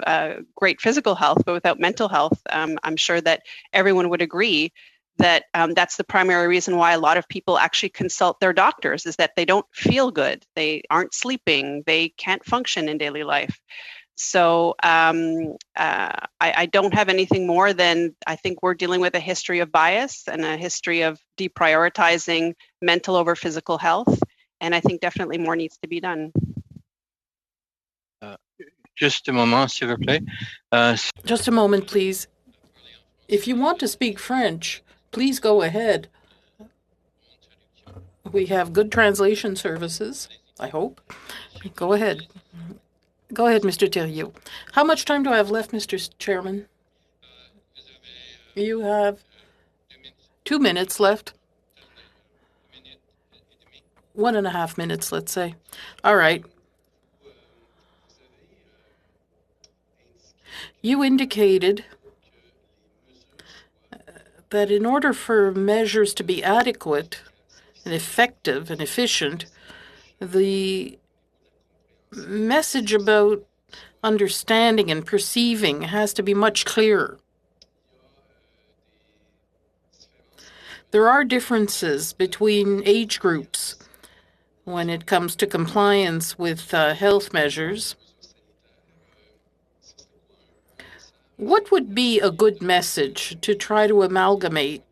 great physical health, but without mental health, I'm sure that everyone would agree that that's the primary reason why a lot of people actually consult their doctors, is that they don't feel good, they aren't sleeping, they can't function in daily life. So I don't have anything more than, I think we're dealing with a history of bias and a history of deprioritizing mental over physical health. And I think definitely more needs to be done. Just a moment, s'il vous plaît. Just a moment, please. If you want to speak French, please go ahead. We have good translation services, I hope. Go ahead. Go ahead, Mr. Thériault. How much time do I have left, Mr. Chairman? You have 2 minutes left. 1.5 minutes, let's say. All right. You indicated that in order for measures to be adequate and effective and efficient, the message about understanding and perceiving has to be much clearer. There are differences between age groups when it comes to compliance with health measures. What would be a good message to try to amalgamate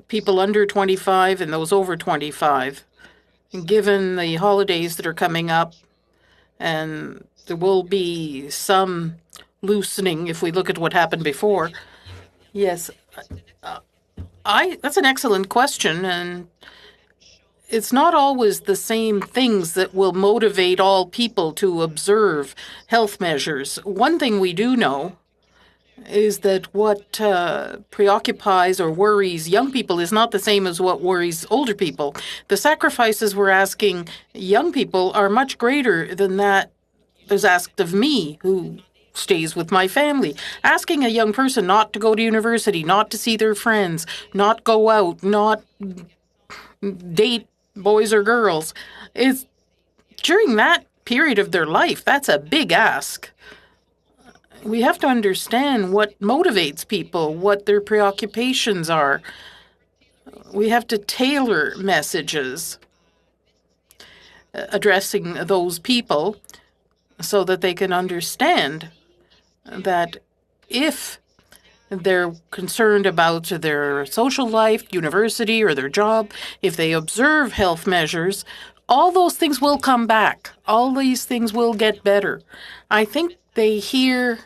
people under 25 and those over 25, given the holidays that are coming up, and there will be some loosening if we look at what happened before? Yes, that's an excellent question, and it's not always the same things that will motivate all people to observe health measures. One thing we do know is that what preoccupies or worries young people is not the same as what worries older people. The sacrifices we're asking young people are much greater than that is asked of me, who stays with my family. Asking a young person not to go to university, not to see their friends, not go out, not date boys or girls, is during that period of their life, that's a big ask. We have to understand what motivates people, what their preoccupations are. We have to tailor messages addressing those people so that they can understand that if they're concerned about their social life, university, or their job, if they observe health measures, all those things will come back. All these things will get better. I think they hear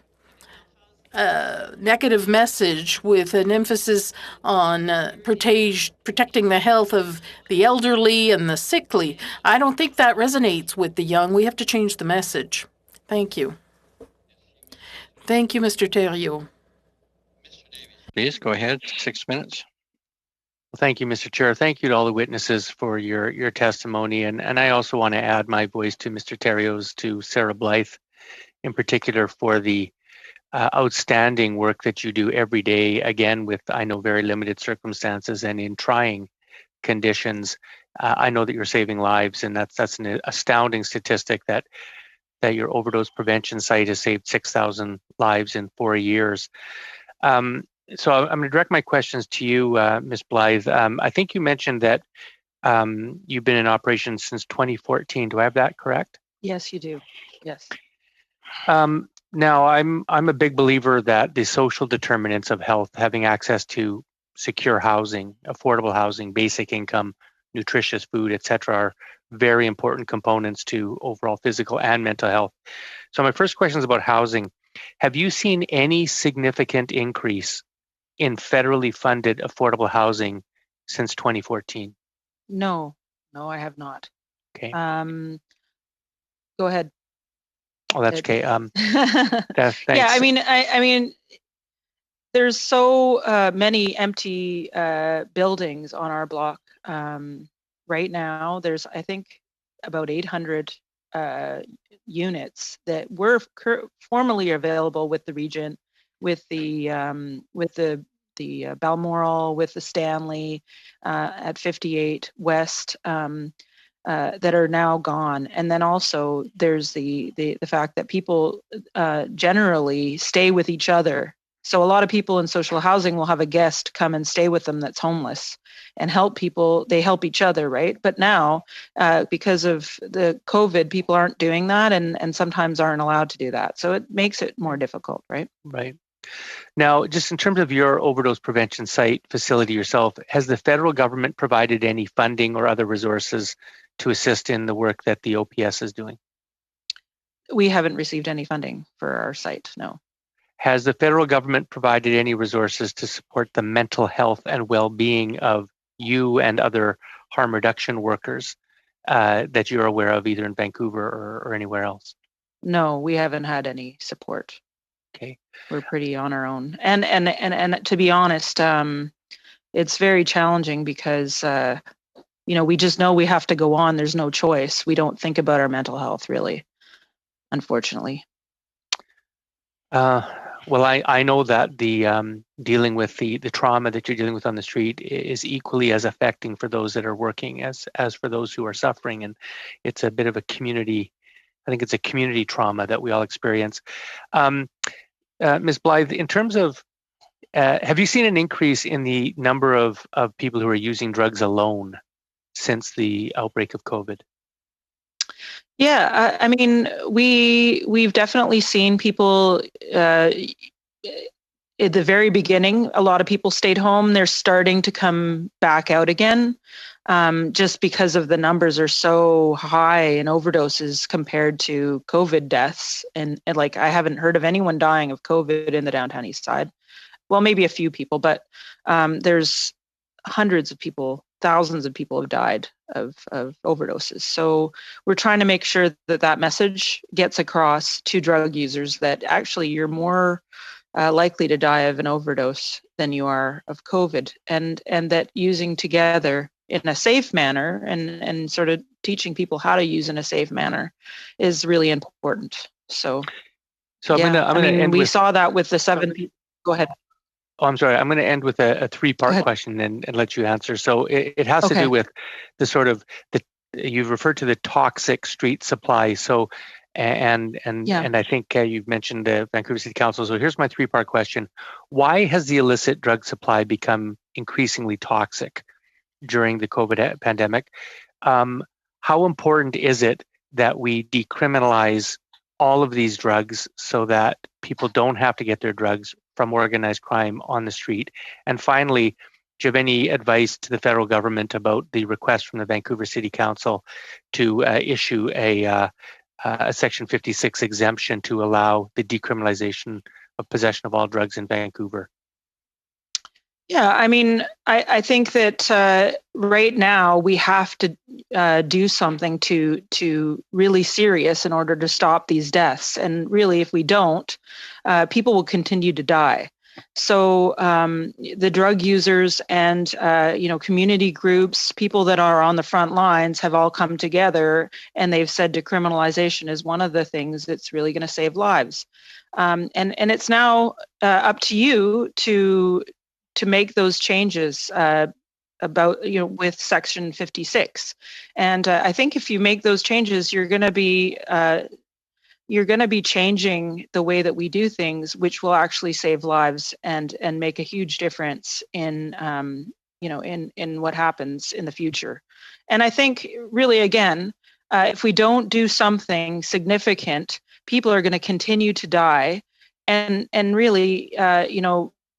a negative message with an emphasis on protecting the health of the elderly and the sickly. I don't think that resonates with the young. We have to change the message. Thank you. Thank you, Mr. Theriault. Please go ahead, 6 minutes. Well, thank you, Mr. Chair. Thank you to all the witnesses for your testimony. And I also want to add my voice to Mr. Theriault's, to Sarah Blythe in particular, for the outstanding work that you do every day, again, with, I know, very limited circumstances and in trying conditions. I know that you're saving lives, and that's an astounding statistic that your overdose prevention site has saved 6,000 lives in 4 years. So I'm going to direct my questions to you, Ms. Blythe. I think you mentioned that you've been in operation since 2014. Do I have that correct? Yes, you do. Yes. Now, I'm a big believer that the social determinants of health, having access to secure housing, affordable housing, basic income, nutritious food, etc., are very important components to overall physical and mental health. So my first question is about housing. Have you seen any significant increase in federally funded affordable housing since 2014? No, I have not. Okay. Go ahead. Oh, that's okay. Yeah, I mean, there's so many empty buildings on our block right now. There's, I think, about 800 units that were formerly available with the region, with the Balmoral, with the Stanley at 58 West. That are now gone. And then also there's the fact that people generally stay with each other. So a lot of people in social housing will have a guest come and stay with them that's homeless and help people. They help each other, right? But now, because of the COVID, people aren't doing that and sometimes aren't allowed to do that. So it makes it more difficult, right? Right. Now, just in terms of your overdose prevention site facility yourself, has the federal government provided any funding or other resources to assist in the work that the OPS is doing? We haven't received any funding for our site, no. Has the federal government provided any resources to support the mental health and well-being of you and other harm reduction workers that you're aware of, either in Vancouver or anywhere else? No, we haven't had any support. Okay. We're pretty on our own. And to be honest, it's very challenging because we just know we have to go on. There's no choice. We don't think about our mental health, really, unfortunately. Well, I know that the dealing with the trauma that you're dealing with on the street is equally as affecting for those that are working as for those who are suffering. And it's a bit of a community, I think it's a community trauma that we all experience. Ms. Blythe, in terms of, have you seen an increase in the number of people who are using drugs alone since the outbreak of COVID? Yeah, I mean, we've definitely seen people at the very beginning. A lot of people stayed home. They're starting to come back out again, just because of the numbers are so high in overdoses compared to COVID deaths. And like, I haven't heard of anyone dying of COVID in the downtown east side. Well, maybe a few people, but there's hundreds of people, thousands of people have died of overdoses. So we're trying to make sure that message gets across to drug users that actually you're more likely to die of an overdose than you are of COVID, and that using together in a safe manner and sort of teaching people how to use in a safe manner is really important. So we saw that with the 7 people. Go ahead. Oh, I'm sorry. I'm going to end with a three-part question and let you answer. So it has to do with the sort of you've referred to the toxic street supply. So and I think you've mentioned the Vancouver City Council. So here's my three-part question: why has the illicit drug supply become increasingly toxic during the COVID pandemic? How important is it that we decriminalize all of these drugs so that people don't have to get their drugs from organized crime on the street? And finally, do you have any advice to the federal government about the request from the Vancouver City Council to issue a Section 56 exemption to allow the decriminalization of possession of all drugs in Vancouver? Yeah, I mean, I think that right now we have to do something to really serious in order to stop these deaths. And really, if we don't, people will continue to die. So the drug users and community groups, people that are on the front lines, have all come together, and they've said decriminalization is one of the things that's really going to save lives. And it's now up to you to make those changes about with Section 56. And I think if you make those changes, you're going to be changing the way that we do things, which will actually save lives and make a huge difference in in what happens in the future. And I think really, again, if we don't do something significant, people are going to continue to die. And really,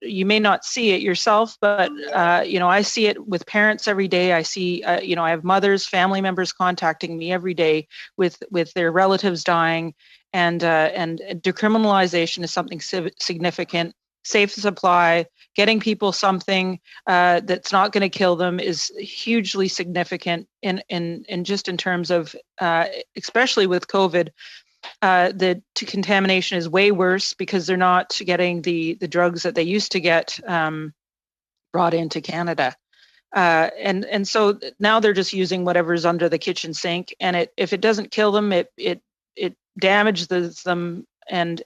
you may not see it yourself, but I see it with parents every day. I see, I have mothers, family members contacting me every day with their relatives dying, and decriminalization is something significant. Safe supply, getting people something that's not going to kill them is hugely significant in just in terms of, especially with COVID. The contamination is way worse because they're not getting the drugs that they used to get brought into Canada. And so now they're just using whatever's under the kitchen sink, and if it doesn't kill them, it damages them and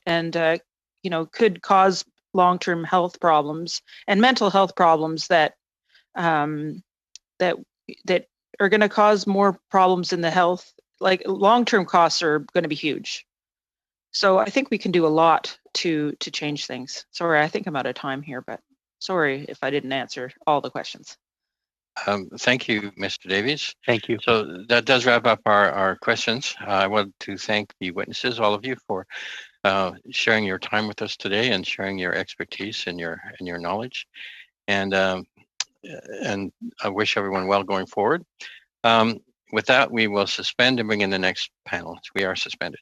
could cause long-term health problems and mental health problems that that are going to cause more problems in the health. Like long-term costs are going to be huge. So I think we can do a lot to change things. Sorry, I think I'm out of time here, but sorry if I didn't answer all the questions. Thank you, Mr. Davies. Thank you. So that does wrap up our questions. I want to thank the witnesses, all of you, for sharing your time with us today and sharing your expertise and your knowledge. And I wish everyone well going forward. With that, we will suspend and bring in the next panel. We are suspended.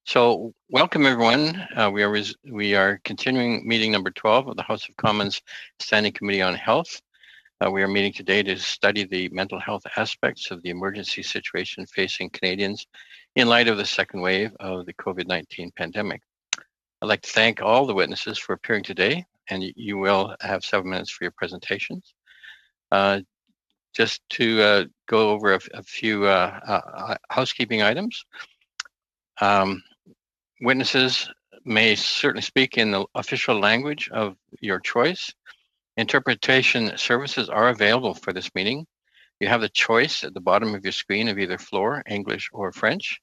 So welcome everyone. We are continuing meeting number 12 of the House of Commons Standing Committee on Health. We are meeting today to study the mental health aspects of the emergency situation facing Canadians in light of the second wave of the COVID-19 pandemic. I'd like to thank all the witnesses for appearing today, and you will have 7 minutes for your presentations. Just to go over a few housekeeping items. Witnesses may certainly speak in the official language of your choice. Interpretation services are available for this meeting. You have the choice at the bottom of your screen of either Floor, English, or French.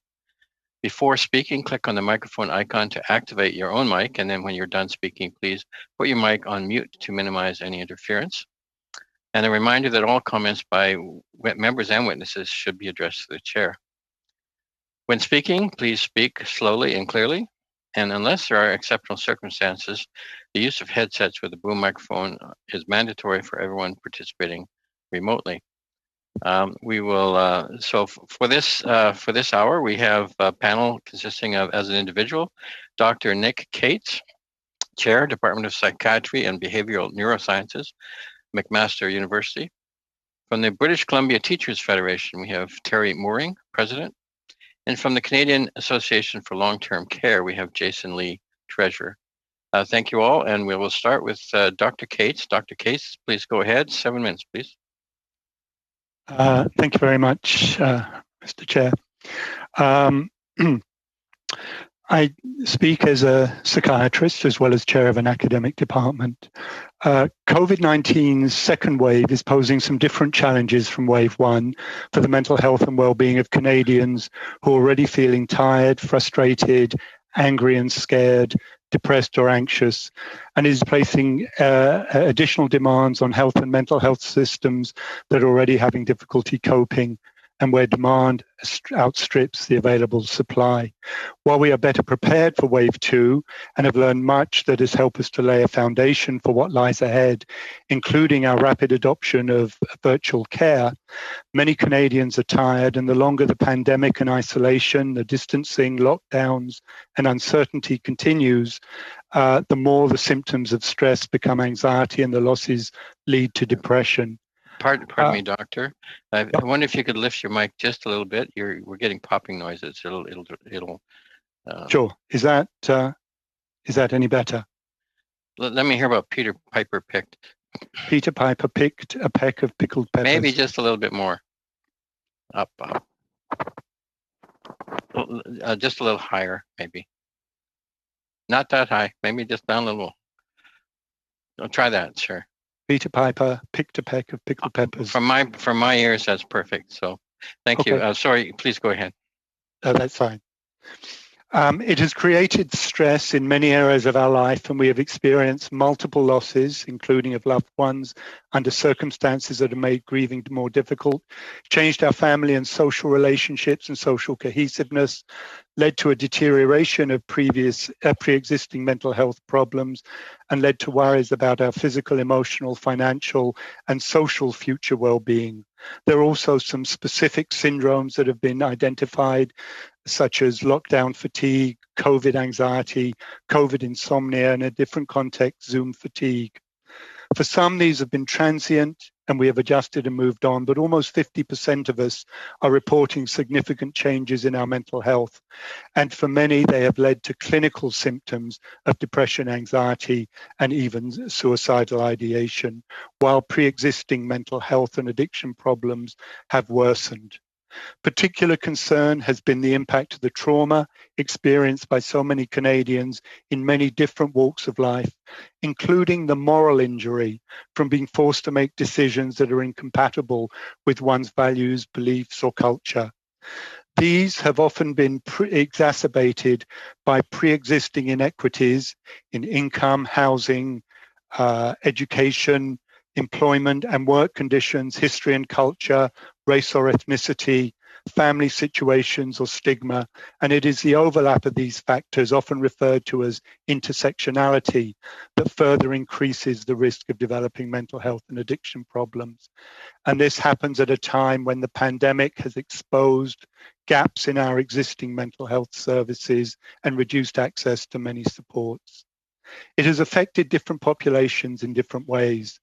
Before speaking, click on the microphone icon to activate your own mic, and then when you're done speaking, please put your mic on mute to minimize any interference. And a reminder that all comments by members and witnesses should be addressed to the chair. When speaking, please speak slowly and clearly. And unless there are exceptional circumstances, the use of headsets with a boom microphone is mandatory for everyone participating remotely. We will, so for this hour, we have a panel consisting of, as an individual, Dr. Nick Cates, Chair, Department of Psychiatry and Behavioral Neurosciences, McMaster University. From the British Columbia Teachers Federation, we have Terry Mooring, President. And from the Canadian Association for Long-Term Care, we have Jason Lee, Treasurer. Thank you all, and we will start with Dr. Cates. Dr. Cates, please go ahead. 7 minutes, please. Thank you very much, Mr. Chair. I speak as a psychiatrist as well as chair of an academic department. COVID-19's second wave is posing some different challenges from wave one for the mental health and well-being of Canadians who are already feeling tired, frustrated, angry and scared, depressed or anxious, and is placing additional demands on health and mental health systems that are already having difficulty coping, and where demand outstrips the available supply. While we are better prepared for wave two and have learned much that has helped us to lay a foundation for what lies ahead, including our rapid adoption of virtual care, many Canadians are tired, and the longer the pandemic and isolation, the distancing, lockdowns, and uncertainty continues, the more the symptoms of stress become anxiety and the losses lead to depression. Pardon me, Doctor. I wonder if you could lift your mic just a little bit. We're getting popping noises. It'll. Sure. Is that any better? Let me hear about Peter Piper picked. Peter Piper picked a peck of pickled peppers. Maybe just a little bit more. Up. Just a little higher, maybe. Not that high. Maybe just down a little. I'll try that. Sure. Peter Piper picked a peck of pickled peppers. From my ears, that's perfect. So, thank you. Sorry, please go ahead. That's fine. It has created stress in many areas of our life, and we have experienced multiple losses, including of loved ones, under circumstances that have made grieving more difficult, changed our family and social relationships and social cohesiveness, led to a deterioration of pre-existing mental health problems, and led to worries about our physical, emotional, financial, and social future well-being. There are also some specific syndromes that have been identified, such as lockdown fatigue, COVID anxiety, COVID insomnia, and in a different context, Zoom fatigue. For some, these have been transient and we have adjusted and moved on, but almost 50% of us are reporting significant changes in our mental health. And for many, they have led to clinical symptoms of depression, anxiety, and even suicidal ideation, while pre-existing mental health and addiction problems have worsened. Particular concern has been the impact of the trauma experienced by so many Canadians in many different walks of life, including the moral injury from being forced to make decisions that are incompatible with one's values, beliefs, or culture. These have often been exacerbated by pre-existing inequities in income, housing, education, employment and work conditions, history and culture, race or ethnicity, family situations or stigma, and it is the overlap of these factors, often referred to as intersectionality, that further increases the risk of developing mental health and addiction problems. And this happens at a time when the pandemic has exposed gaps in our existing mental health services, and reduced access to many supports. It has affected different populations in different ways.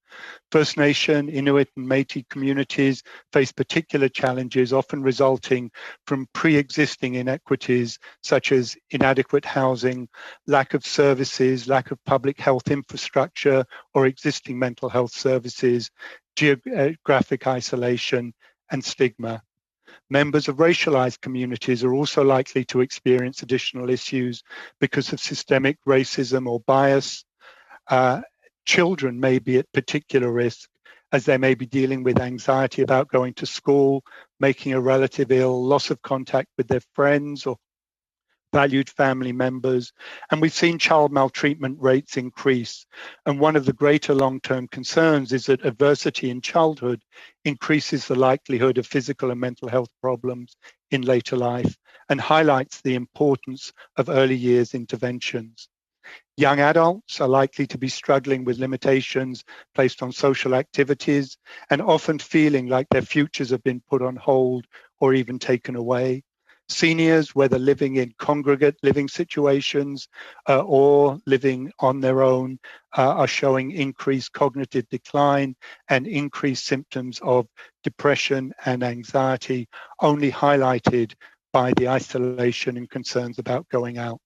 First Nation, Inuit and Métis communities face particular challenges, often resulting from pre-existing inequities such as inadequate housing, lack of services, lack of public health infrastructure or existing mental health services, geographic isolation, and stigma. Members of racialized communities are also likely to experience additional issues because of systemic racism or bias. Children may be at particular risk as they may be dealing with anxiety about going to school, making a relative ill, loss of contact with their friends or valued family members, and we've seen child maltreatment rates increase. And one of the greater long-term concerns is that adversity in childhood increases the likelihood of physical and mental health problems in later life and highlights the importance of early years interventions. Young adults are likely to be struggling with limitations placed on social activities and often feeling like their futures have been put on hold or even taken away. Seniors, whether living in congregate living situations or living on their own, are showing increased cognitive decline and increased symptoms of depression and anxiety, only highlighted by the isolation and concerns about going out.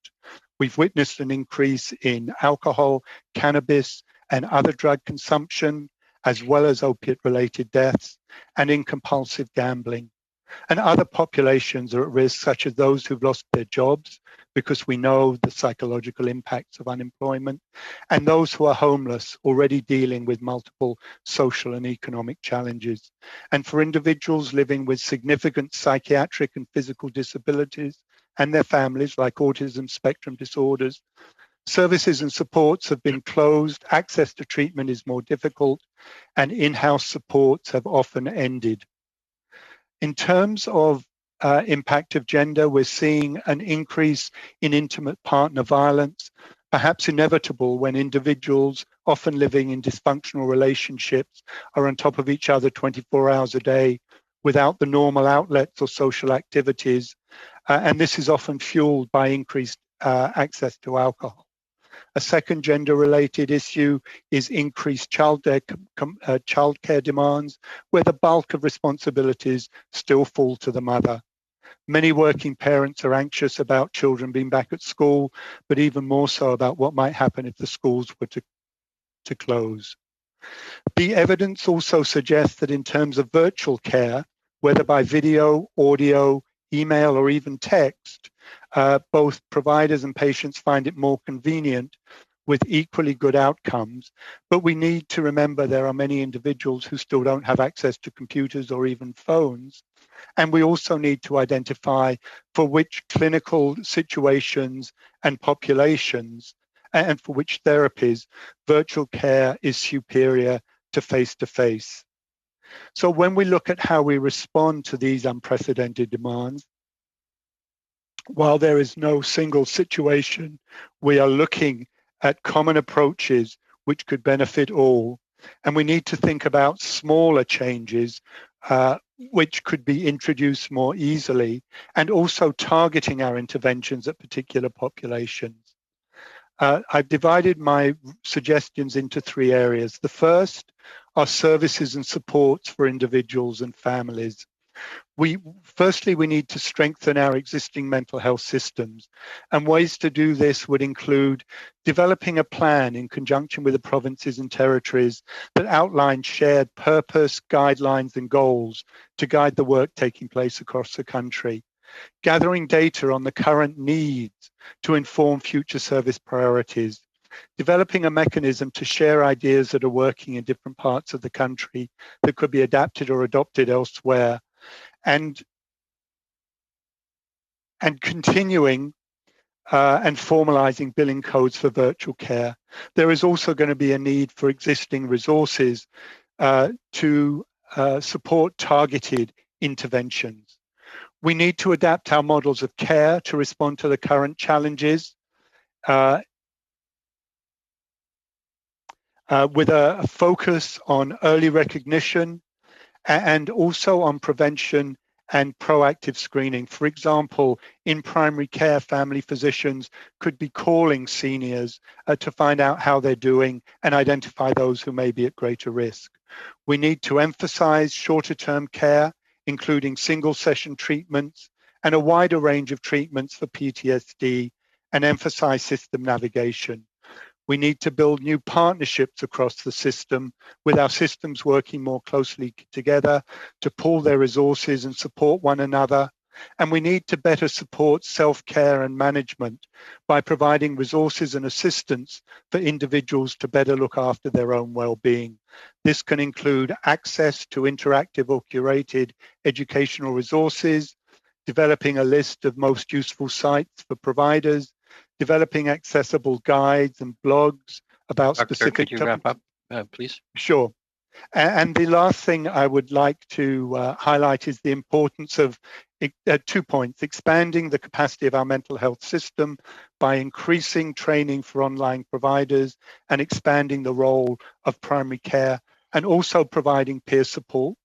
We've witnessed an increase in alcohol, cannabis, and other drug consumption, as well as opiate-related deaths, and in compulsive gambling. And other populations are at risk, such as those who've lost their jobs, because we know the psychological impacts of unemployment, and those who are homeless, already dealing with multiple social and economic challenges. And for individuals living with significant psychiatric and physical disabilities and their families, like autism spectrum disorders, services and supports have been closed, access to treatment is more difficult, and in-house supports have often ended. In terms of impact of gender, we're seeing an increase in intimate partner violence, perhaps inevitable when individuals often living in dysfunctional relationships are on top of each other 24 hours a day without the normal outlets or social activities. And this is often fueled by increased access to alcohol. A second gender-related issue is increased childcare demands, where the bulk of responsibilities still fall to the mother. Many working parents are anxious about children being back at school, but even more so about what might happen if the schools were to close. The evidence also suggests that in terms of virtual care, whether by video, audio, email, or even text, both providers and patients find it more convenient with equally good outcomes. But we need to remember there are many individuals who still don't have access to computers or even phones. And we also need to identify for which clinical situations and populations and for which therapies virtual care is superior to face-to-face. So when we look at how we respond to these unprecedented demands, while there is no single situation, we are looking at common approaches which could benefit all. And we need to think about smaller changes which could be introduced more easily, and also targeting our interventions at particular populations. I've divided my suggestions into three areas. The first are services and supports for individuals and families. Firstly, we need to strengthen our existing mental health systems, and ways to do this would include developing a plan in conjunction with the provinces and territories that outline shared purpose, guidelines, and goals to guide the work taking place across the country, gathering data on the current needs to inform future service priorities, developing a mechanism to share ideas that are working in different parts of the country that could be adapted or adopted elsewhere, and continuing and formalizing billing codes for virtual care. There is also going to be a need for existing resources to support targeted interventions. We need to adapt our models of care to respond to the current challenges with a focus on early recognition and also on prevention and proactive screening. For example, in primary care, family physicians could be calling seniors to find out how they're doing and identify those who may be at greater risk. We need to emphasize shorter term care, including single session treatments and a wider range of treatments for PTSD, and emphasize system navigation. We need to build new partnerships across the system, with our systems working more closely together to pool their resources and support one another. And we need to better support self-care and management by providing resources and assistance for individuals to better look after their own well-being. This can include access to interactive or curated educational resources, developing a list of most useful sites for providers, developing accessible guides and blogs about Doctor, specific could you wrap up, please? Sure. And the last thing I would like to highlight is the importance of 2 points: expanding the capacity of our mental health system by increasing training for online providers and expanding the role of primary care, and also providing peer support,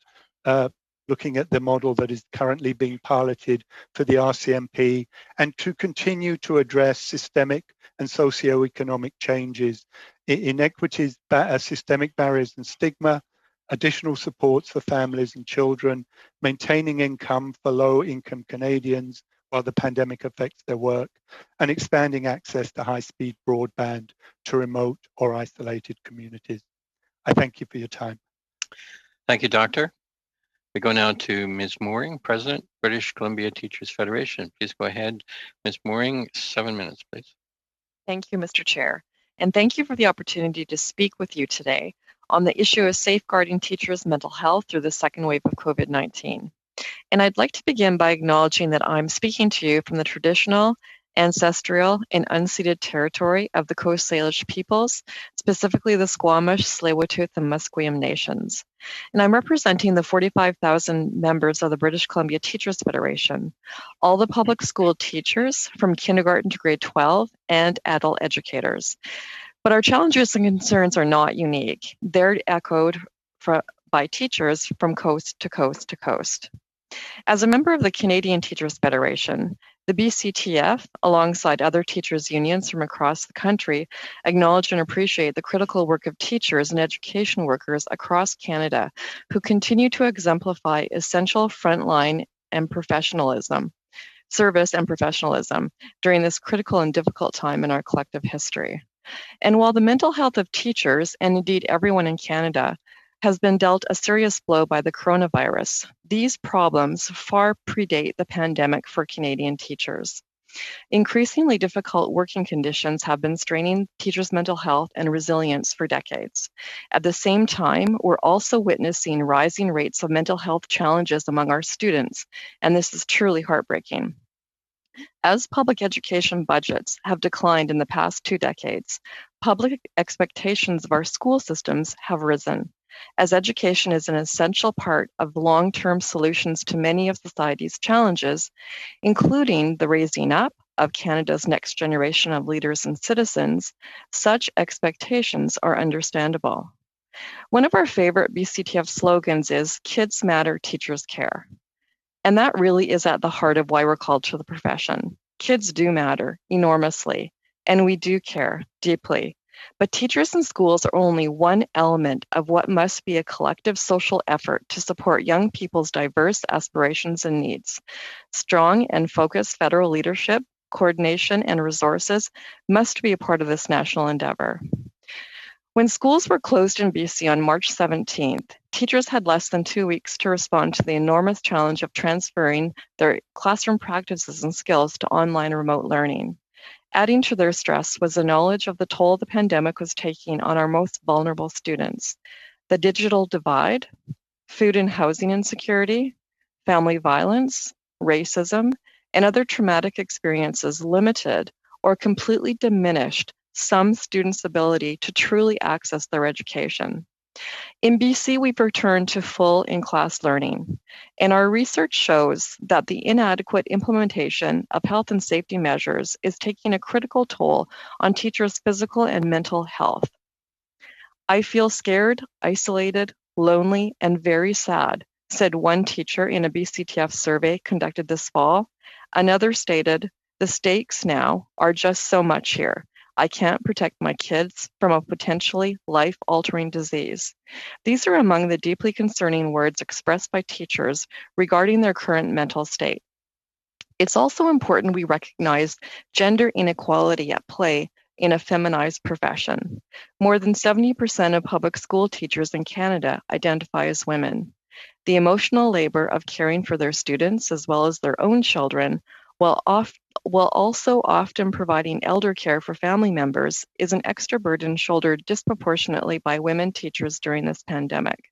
looking at the model that is currently being piloted for the RCMP, and to continue to address systemic and socioeconomic changes, inequities, systemic barriers and stigma, additional supports for families and children, maintaining income for low-income Canadians while the pandemic affects their work, and expanding access to high-speed broadband to remote or isolated communities. I thank you for your time. Thank you, Doctor. We go now to Ms. Mooring, President, British Columbia Teachers Federation. Please go ahead, Ms. Mooring, 7 minutes, please. Thank you, Mr. Chair, and thank you for the opportunity to speak with you today on the issue of safeguarding teachers' mental health through the second wave of COVID-19. And I'd like to begin by acknowledging that I'm speaking to you from the traditional, ancestral, and unceded territory of the Coast Salish peoples, specifically the Squamish, Tsleil-Waututh, and Musqueam nations. And I'm representing the 45,000 members of the British Columbia Teachers Federation, all the public school teachers from kindergarten to grade 12 and adult educators. But our challenges and concerns are not unique. They're echoed by teachers from coast to coast to coast. As a member of the Canadian Teachers Federation, the BCTF, alongside other teachers' unions from across the country, acknowledge and appreciate the critical work of teachers and education workers across Canada who continue to exemplify essential frontline and service and professionalism during this critical and difficult time in our collective history. And while the mental health of teachers, and indeed everyone in Canada, has been dealt a serious blow by the coronavirus, these problems far predate the pandemic for Canadian teachers. Increasingly difficult working conditions have been straining teachers' mental health and resilience for decades. At the same time, we're also witnessing rising rates of mental health challenges among our students, and this is truly heartbreaking. As public education budgets have declined in the past 2 decades, public expectations of our school systems have risen. As education is an essential part of long-term solutions to many of society's challenges, including the raising up of Canada's next generation of leaders and citizens, such expectations are understandable. One of our favorite BCTF slogans is "Kids Matter, Teachers Care." And that really is at the heart of why we're called to the profession. Kids do matter enormously, and we do care deeply. But teachers and schools are only one element of what must be a collective social effort to support young people's diverse aspirations and needs. Strong and focused federal leadership, coordination, and resources must be a part of this national endeavor. When schools were closed in BC on March 17th, teachers had less than 2 weeks to respond to the enormous challenge of transferring their classroom practices and skills to online remote learning. Adding to their stress was the knowledge of the toll the pandemic was taking on our most vulnerable students. The digital divide, food and housing insecurity, family violence, racism, and other traumatic experiences limited or completely diminished some students' ability to truly access their education. In BC, we've returned to full in-class learning, and our research shows that the inadequate implementation of health and safety measures is taking a critical toll on teachers' physical and mental health. I feel scared, isolated, lonely, and very sad said one teacher in a BCTF survey conducted this fall. Another stated, "The stakes now are just so much here. I can't protect my kids from a potentially life-altering disease." These are among the deeply concerning words expressed by teachers regarding their current mental state. It's also important we recognize gender inequality at play in a feminized profession. More than 70% of public school teachers in Canada identify as women. The emotional labor of caring for their students as well as their own children, while also often providing elder care for family members, is an extra burden shouldered disproportionately by women teachers during this pandemic.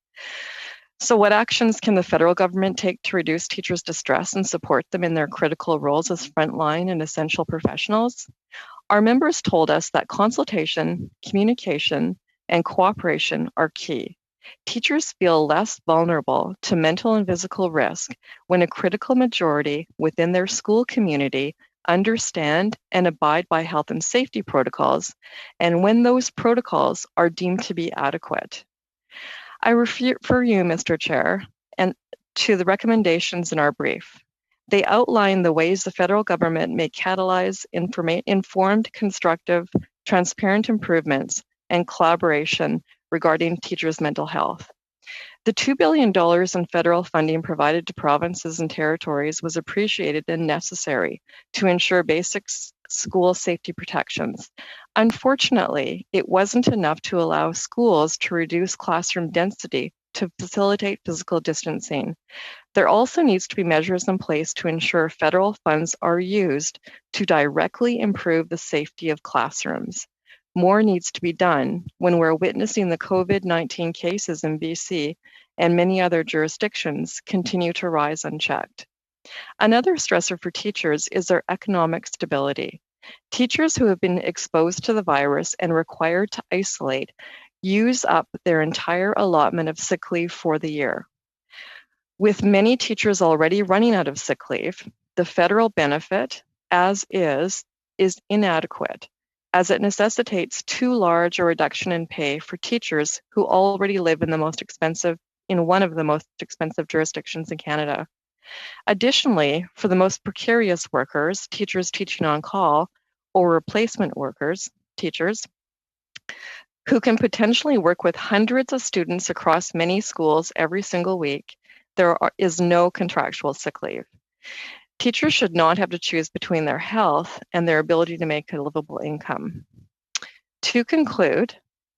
So what actions can the federal government take to reduce teachers' distress and support them in their critical roles as frontline and essential professionals? Our members told us that consultation, communication, and cooperation are key. Teachers feel less vulnerable to mental and physical risk when a critical majority within their school community understand and abide by health and safety protocols, and when those protocols are deemed to be adequate. I refer you, Mr. Chair, and to the recommendations in our brief. They outline the ways the federal government may catalyze informed, constructive, transparent improvements and collaboration regarding teachers' mental health. The $2 billion in federal funding provided to provinces and territories was appreciated and necessary to ensure basic school safety protections. Unfortunately, it wasn't enough to allow schools to reduce classroom density to facilitate physical distancing. There also needs to be measures in place to ensure federal funds are used to directly improve the safety of classrooms. More needs to be done when we're witnessing the COVID-19 cases in BC and many other jurisdictions continue to rise unchecked. Another stressor for teachers is their economic stability. Teachers who have been exposed to the virus and required to isolate use up their entire allotment of sick leave for the year. With many teachers already running out of sick leave, the federal benefit, as is inadequate, as it necessitates too large a reduction in pay for teachers who already live in one of the most expensive jurisdictions in Canada. Additionally, for the most precarious workers, teachers teaching on call, or replacement workers, teachers, who can potentially work with hundreds of students across many schools every single week, there is no contractual sick leave. Teachers should not have to choose between their health and their ability to make a livable income. To conclude,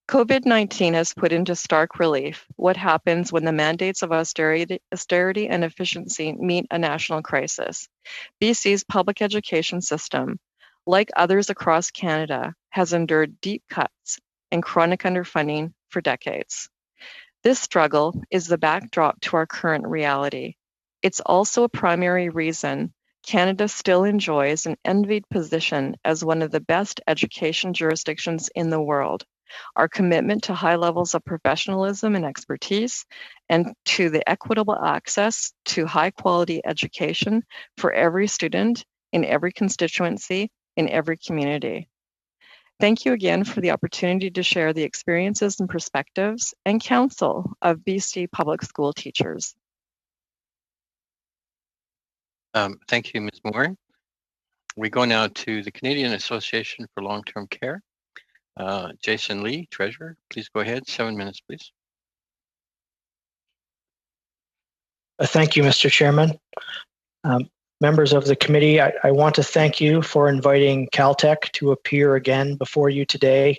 COVID-19 has put into stark relief what happens when the mandates of austerity and efficiency meet a national crisis. BC's public education system, like others across Canada, has endured deep cuts and chronic underfunding for decades. This struggle is the backdrop to our current reality. It's also a primary reason Canada still enjoys an envied position as one of the best education jurisdictions in the world. Our commitment to high levels of professionalism and expertise, and to the equitable access to high quality education for every student in every constituency, in every community. Thank you again for the opportunity to share the experiences and perspectives and counsel of BC public school teachers. Thank you, Ms. Moore. We go now to the Canadian Association for Long-Term Care. Jason Lee, Treasurer, please go ahead. 7 minutes, please. Thank you, Mr. Chairman. Members of the committee, I want to thank you for inviting Caltech to appear again before you today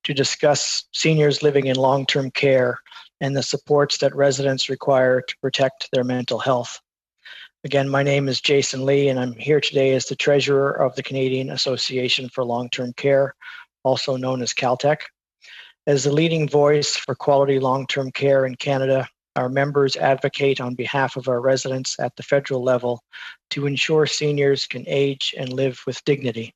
to discuss seniors living in long-term care and the supports that residents require to protect their mental health. Again, my name is Jason Lee, and I'm here today as the Treasurer of the Canadian Association for Long-Term Care, also known as Caltech. As the leading voice for quality long-term care in Canada, our members advocate on behalf of our residents at the federal level to ensure seniors can age and live with dignity.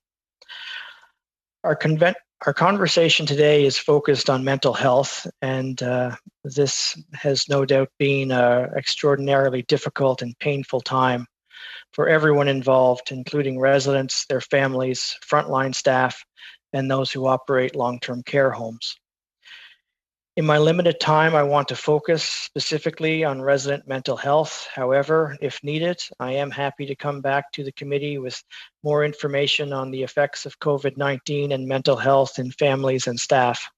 Our conversation today is focused on mental health, and this has no doubt been an extraordinarily difficult and painful time for everyone involved, including residents, their families, frontline staff, and those who operate long-term care homes. In my limited time, I want to focus specifically on resident mental health. However, if needed, I am happy to come back to the committee with more information on the effects of COVID-19 and mental health in families and staff.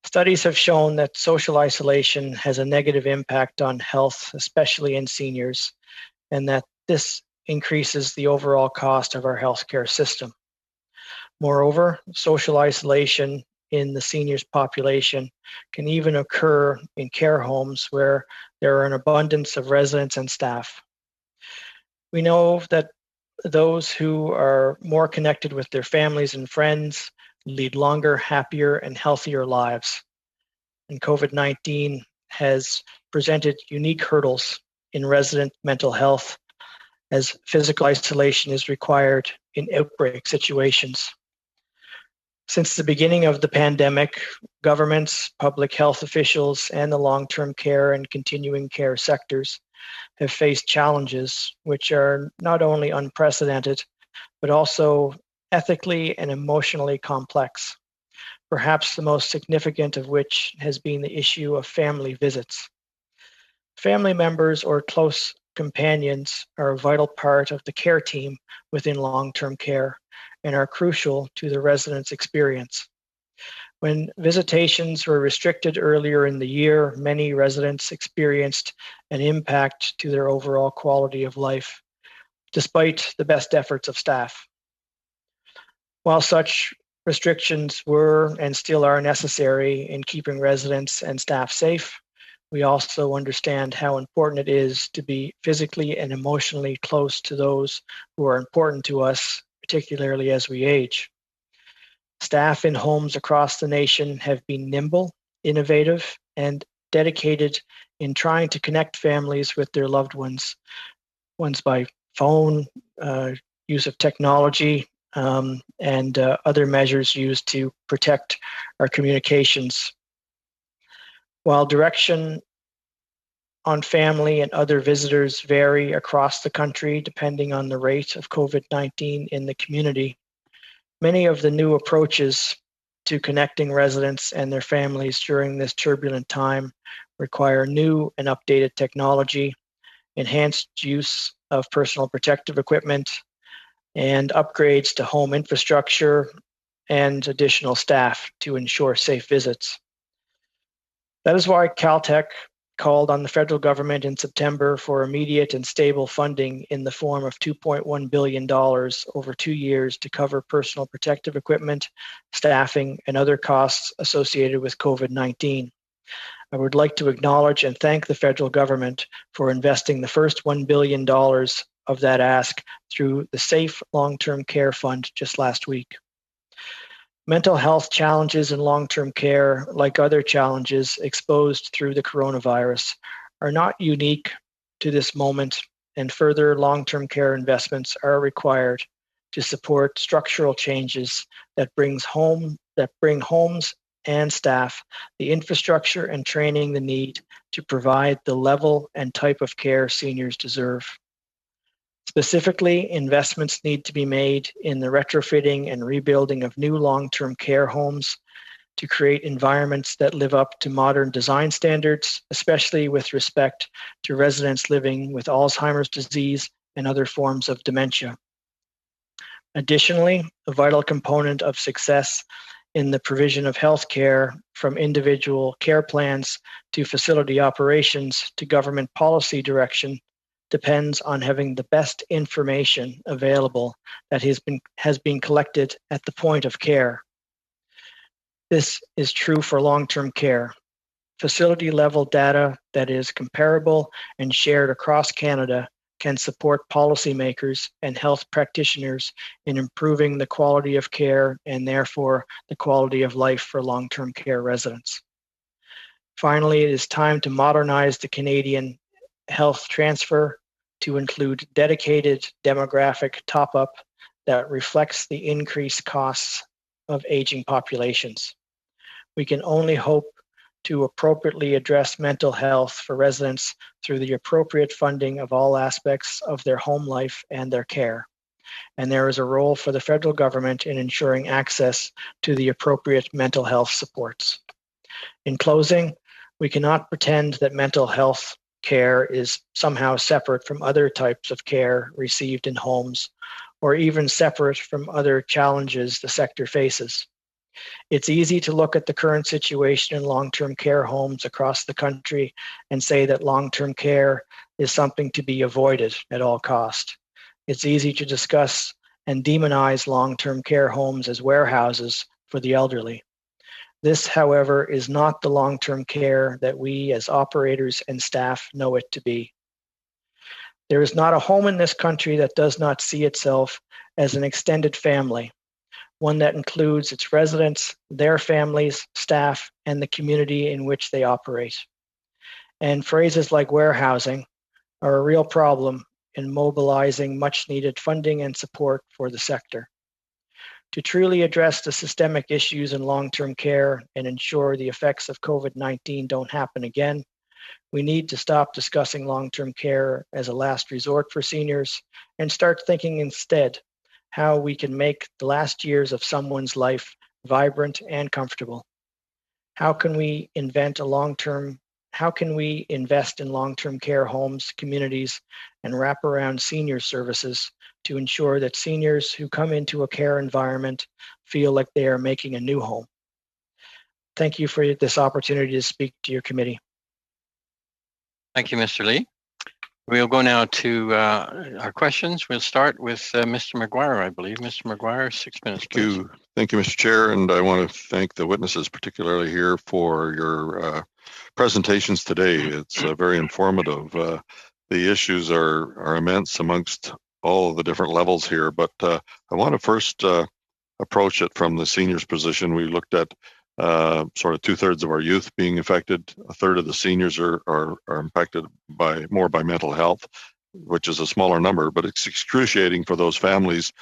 Studies have shown that social isolation has a negative impact on health, especially in seniors, and that this increases the overall cost of our healthcare system. Moreover, social isolation in the seniors population can even occur in care homes where there are an abundance of residents and staff. We know that those who are more connected with their families and friends lead longer, happier, and healthier lives. And COVID-19 has presented unique hurdles in resident mental health, as physical isolation is required in outbreak situations. Since the beginning of the pandemic, governments, public health officials, and the long-term care and continuing care sectors have faced challenges which are not only unprecedented, but also ethically and emotionally complex, perhaps the most significant of which has been the issue of family visits. Family members or close companions are a vital part of the care team within long-term care and are crucial to the residents' experience. When visitations were restricted earlier in the year, many residents experienced an impact to their overall quality of life, despite the best efforts of staff. While such restrictions were and still are necessary in keeping residents and staff safe, we also understand how important it is to be physically and emotionally close to those who are important to us, particularly as we age. Staff in homes across the nation have been nimble, innovative, and dedicated in trying to connect families with their loved ones by phone, use of technology, and other measures used to protect our communications. While direction on family and other visitors vary across the country depending on the rate of COVID-19 in the community, many of the new approaches to connecting residents and their families during this turbulent time require new and updated technology, enhanced use of personal protective equipment, and upgrades to home infrastructure and additional staff to ensure safe visits. That is why Caltech called on the federal government in September for immediate and stable funding in the form of $2.1 billion over 2 years to cover personal protective equipment, staffing, and other costs associated with COVID-19. I would like to acknowledge and thank the federal government for investing the first $1 billion of that ask through the Safe Long-Term Care Fund just last week. Mental health challenges in long-term care, like other challenges exposed through the coronavirus, are not unique to this moment, and further long-term care investments are required to support structural changes that bring homes and staff the infrastructure and training they need to provide the level and type of care seniors deserve. Specifically, investments need to be made in the retrofitting and rebuilding of new long-term care homes to create environments that live up to modern design standards, especially with respect to residents living with Alzheimer's disease and other forms of dementia. Additionally, a vital component of success in the provision of health care, from individual care plans to facility operations to government policy direction, depends on having the best information available that has been collected at the point of care. This is true for long-term care. Facility-level data that is comparable and shared across Canada can support policymakers and health practitioners in improving the quality of care and therefore the quality of life for long-term care residents. Finally, it is time to modernize the Canadian health transfer to include dedicated demographic top-up that reflects the increased costs of aging populations. We can only hope to appropriately address mental health for residents through the appropriate funding of all aspects of their home life and their care. And there is a role for the federal government in ensuring access to the appropriate mental health supports. In closing, we cannot pretend that mental health care is somehow separate from other types of care received in homes, or even separate from other challenges the sector faces. It's easy to look at the current situation in long-term care homes across the country and say that long-term care is something to be avoided at all cost. It's easy to discuss and demonize long-term care homes as warehouses for the elderly. This, however, is not the long-term care that we as operators and staff know it to be. There is not a home in this country that does not see itself as an extended family, one that includes its residents, their families, staff, and the community in which they operate. And phrases like warehousing are a real problem in mobilizing much needed funding and support for the sector. To truly address the systemic issues in long-term care and ensure the effects of COVID-19 don't happen again, we need to stop discussing long-term care as a last resort for seniors and start thinking instead how we can make the last years of someone's life vibrant and comfortable. How can we invest in long-term care homes, communities, and wraparound senior services to ensure that seniors who come into a care environment feel like they are making a new home? Thank you for this opportunity to speak to your committee. Thank you, Mr. Lee. We'll go now to our questions. We'll start with Mr. McGuire, I believe. Mr. McGuire, 6 minutes, please. Thank you, Mr. Chair, and I want to thank the witnesses, particularly here, for your presentations today. It's very informative. The issues are immense amongst all of the different levels here, but I want to first approach it from the seniors position. We looked at sort of 2/3 of our youth being affected. 1/3 of the seniors are impacted more by mental health, which is a smaller number, but it's excruciating for those families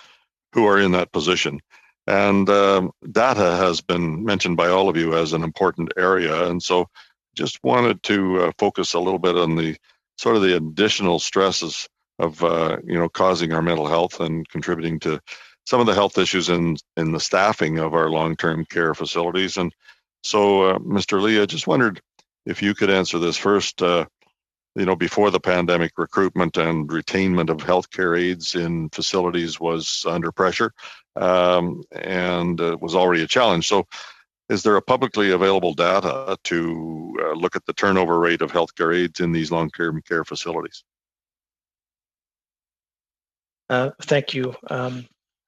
who are in that position. And data has been mentioned by all of you as an important area. And so just wanted to focus a little bit on the sort of the additional stresses of, causing our mental health and contributing to some of the health issues in the staffing of our long-term care facilities. And so, Mr. Lee, I just wondered if you could answer this first. Before the pandemic, recruitment and retainment of healthcare aides in facilities was under pressure and was already a challenge. So is there a publicly available data to look at the turnover rate of healthcare aides in these long-term care facilities? Thank you.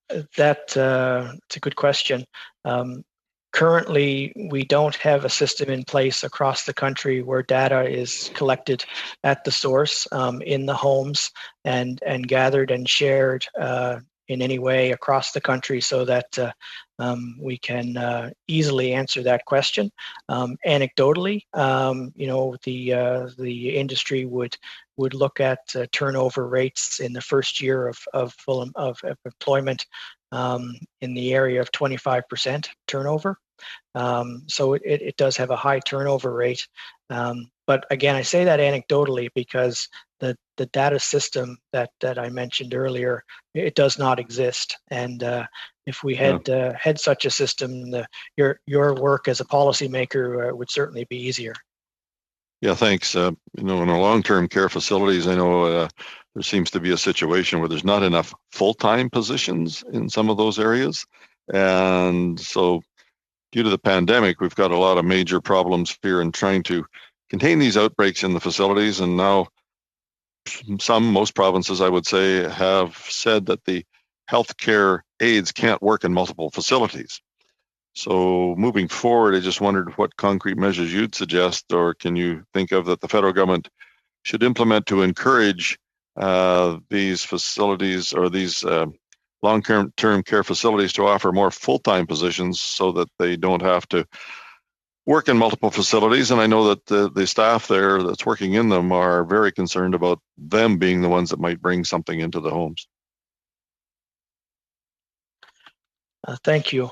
It's a good question. Currently, we don't have a system in place across the country where data is collected at the source in the homes and gathered and shared in any way across the country so that we can easily answer that question. Anecdotally, the industry would look at turnover rates in the first year of employment in the area of 25% turnover. So it does have a high turnover rate. But again, I say that anecdotally because the data system that I mentioned earlier, it does not exist. And if we had such a system, your work as a policymaker would certainly be easier. Yeah, thanks. In our long-term care facilities, I know there seems to be a situation where there's not enough full-time positions in some of those areas. And so due to the pandemic, we've got a lot of major problems here in trying to contain these outbreaks in the facilities. And now most provinces, I would say, have said that the healthcare aides can't work in multiple facilities. So moving forward, I just wondered what concrete measures you'd suggest, or can you think of that the federal government should implement to encourage these facilities or these long-term care facilities to offer more full-time positions so that they don't have to work in multiple facilities. And I know that the staff there that's working in them are very concerned about them being the ones that might bring something into the homes. Thank you.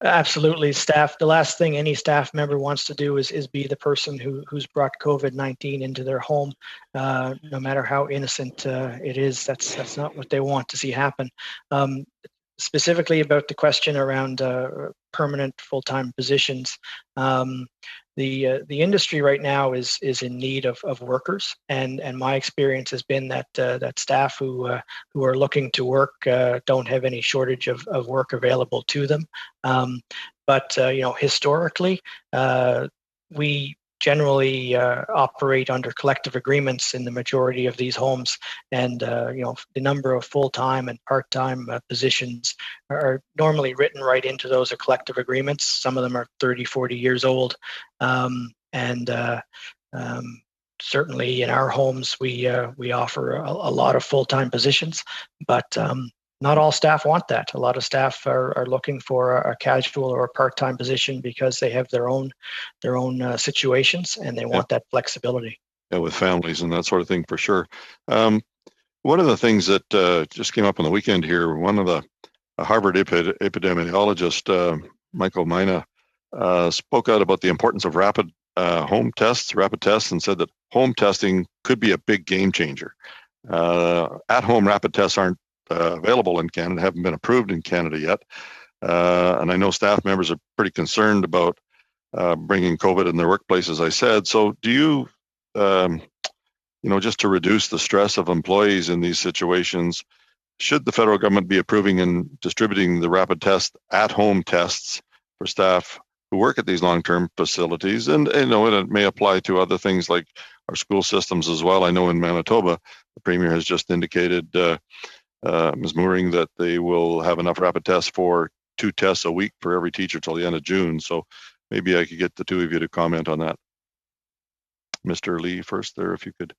Absolutely, staff. The last thing any staff member wants to do is be the person who's brought COVID-19 into their home, no matter how innocent it is. That's not what they want to see happen. Specifically about the question around permanent full-time positions. The industry right now is in need of workers, and my experience has been that that staff who are looking to work don't have any shortage of work available to them. But historically, we generally operate under collective agreements in the majority of these homes, and the number of full-time and part-time positions are normally written right into those collective agreements. Some of them are 30, 40 years old, and certainly in our homes we offer a lot of full-time positions, but not all staff want that. A lot of staff are looking for a casual or a part-time position because they have their own situations, and they want that flexibility. Yeah, with families and that sort of thing, for sure. One of the things that just came up on the weekend here, one of the Harvard epidemiologist, Michael Mina, spoke out about the importance of rapid tests, and said that home testing could be a big game changer. At-home rapid tests aren't available in Canada, haven't been approved in Canada yet. And I know staff members are pretty concerned about bringing COVID in their workplace, as I said. So do you, just to reduce the stress of employees in these situations, should the federal government be approving and distributing the rapid at-home tests for staff who work at these long-term facilities? And it may apply to other things like our school systems as well. I know in Manitoba, the Premier has just indicated, Ms. Mooring, that they will have enough rapid tests for 2 tests a week for every teacher till the end of June. So maybe I could get the two of you to comment on that. Mr. Lee first there, if you could.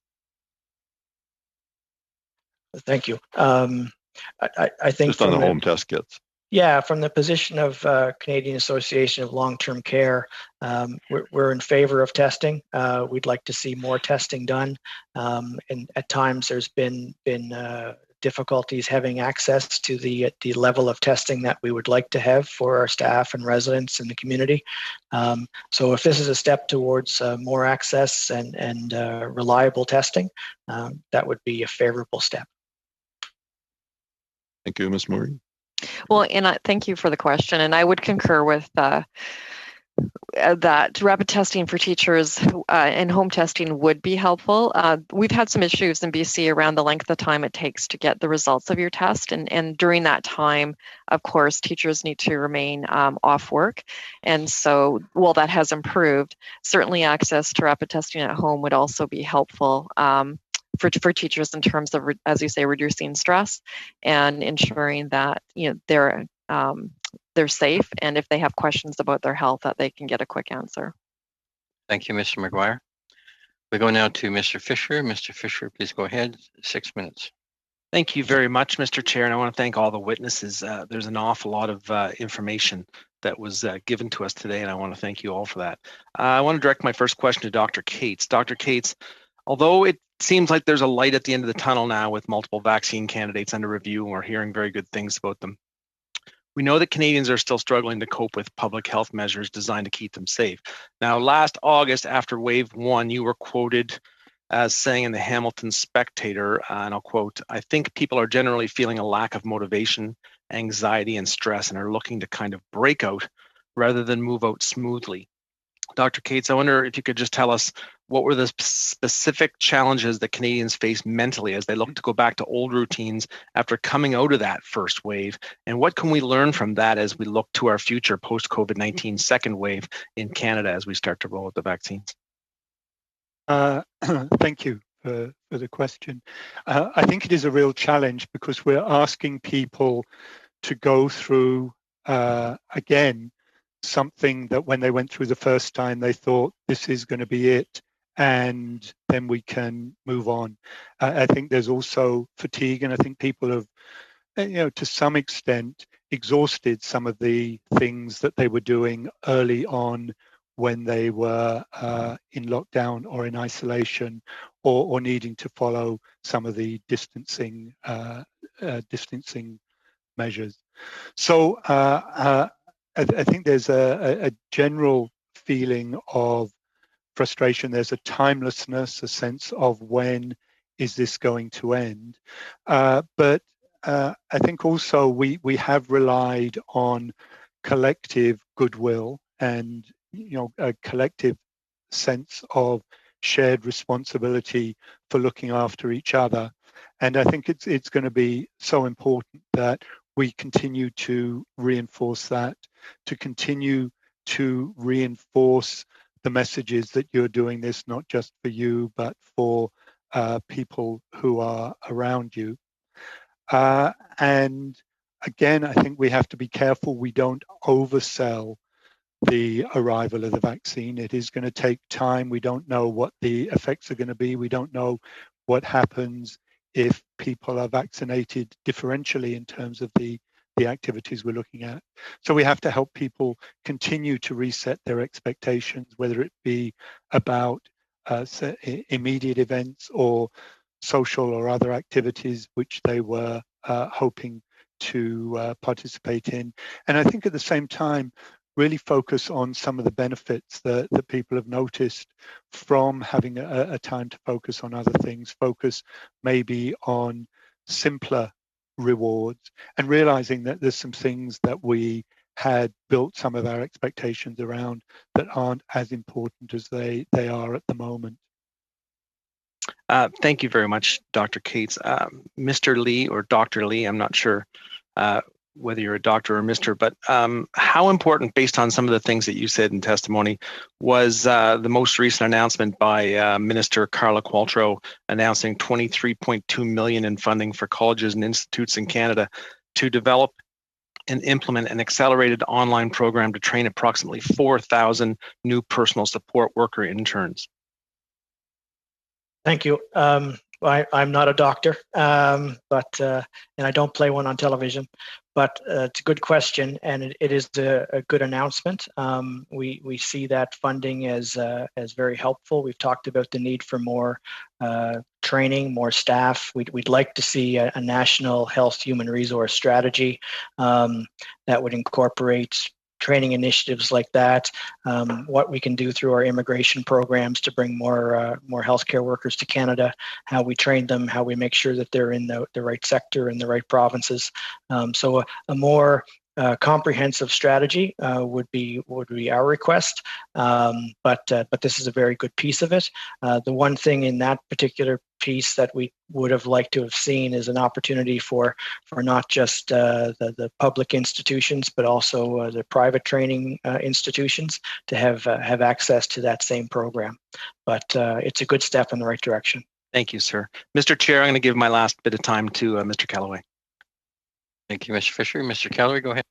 Thank you. I think just on the home test kits. Yeah, from the position of Canadian Association of Long-Term Care, we're in favor of testing. We'd like to see more testing done. And at times there's been difficulties having access to the level of testing that we would like to have for our staff and residents in the community. So if this is a step towards more access and reliable testing, that would be a favorable step. Thank you, Ms. Mooring. Well, and thank you for the question. And I would concur with that rapid testing for teachers and home testing would be helpful. We've had some issues in BC around the length of time it takes to get the results of your test. And during that time, of course, teachers need to remain off work. And so while that has improved, certainly access to rapid testing at home would also be helpful for teachers in terms of, as you say, reducing stress and ensuring that they're safe, and if they have questions about their health, that they can get a quick answer. Thank you, Mr. McGuire. We go now to Mr. Fisher. Mr. Fisher, please go ahead. 6 minutes. Thank you very much, Mr. Chair, and I want to thank all the witnesses. There's an awful lot of information that was given to us today, and I want to thank you all for that. I want to direct my first question to Dr. Cates. Dr. Cates, although it seems like there's a light at the end of the tunnel now with multiple vaccine candidates under review, and we're hearing very good things about them, we know that Canadians are still struggling to cope with public health measures designed to keep them safe. Now, last August, after wave 1, you were quoted as saying in the Hamilton Spectator, and I'll quote, "I think people are generally feeling a lack of motivation, anxiety, and stress, and are looking to kind of break out rather than move out smoothly." Dr. Cates, I wonder if you could just tell us what were the specific challenges that Canadians face mentally as they look to go back to old routines after coming out of that first wave, and what can we learn from that as we look to our future post-COVID-19 second wave in Canada as we start to roll out the vaccines? Thank you for the question. I think it is a real challenge because we're asking people to go through, again, something that when they went through the first time, they thought this is going to be it, and then we can move on. I think there's also fatigue, and I think people have, to some extent, exhausted some of the things that they were doing early on when they were in lockdown or in isolation, or needing to follow some of the distancing measures. So I think there's a general feeling of frustration. There's a timelessness, a sense of when is this going to end. But I think also we have relied on collective goodwill and a collective sense of shared responsibility for looking after each other. And I think it's going to be so important that we continue to reinforce that, to continue to reinforce the messages that you're doing this not just for you, but for people who are around you. And again, I think we have to be careful we don't oversell the arrival of the vaccine. It is going to take time. We don't know what the effects are going to be. We don't know what happens if people are vaccinated differentially in terms of the activities we're looking at. So we have to help people continue to reset their expectations, whether it be about immediate events or social or other activities which they were hoping to participate in. And I think at the same time, really focus on some of the benefits that people have noticed from having a time to focus on other things, focus maybe on simpler rewards, and realizing that there's some things that we had built some of our expectations around that aren't as important as they are at the moment. Thank you very much, Dr. Cates. Mr. Lee or Dr. Lee, I'm not sure whether you're a doctor or Mr., but how important, based on some of the things that you said in testimony, was the most recent announcement by Minister Carla Qualtrough announcing $23.2 million in funding for colleges and institutes in Canada to develop and implement an accelerated online program to train approximately 4,000 new personal support worker interns? Thank you. I'm not a doctor, but and I don't play one on television, but it's a good question, and it is a good announcement. We see that funding as very helpful. We've talked about the need for more training, more staff. We'd like to see a national health human resource strategy that would incorporate training initiatives like that, what we can do through our immigration programs to bring more healthcare workers to Canada, how we train them, how we make sure that they're in the right sector in the right provinces. So a more comprehensive strategy would be our request, but this is a very good piece of it. The one thing in that particular piece that we would have liked to have seen is an opportunity for not just the public institutions, but also the private training institutions to have access to that same program. But it's a good step in the right direction. Thank you, sir. Mr. Chair, I'm going to give my last bit of time to Mr. Callaway. Thank you, Mr. Fisher. Mr. Callaway, go ahead.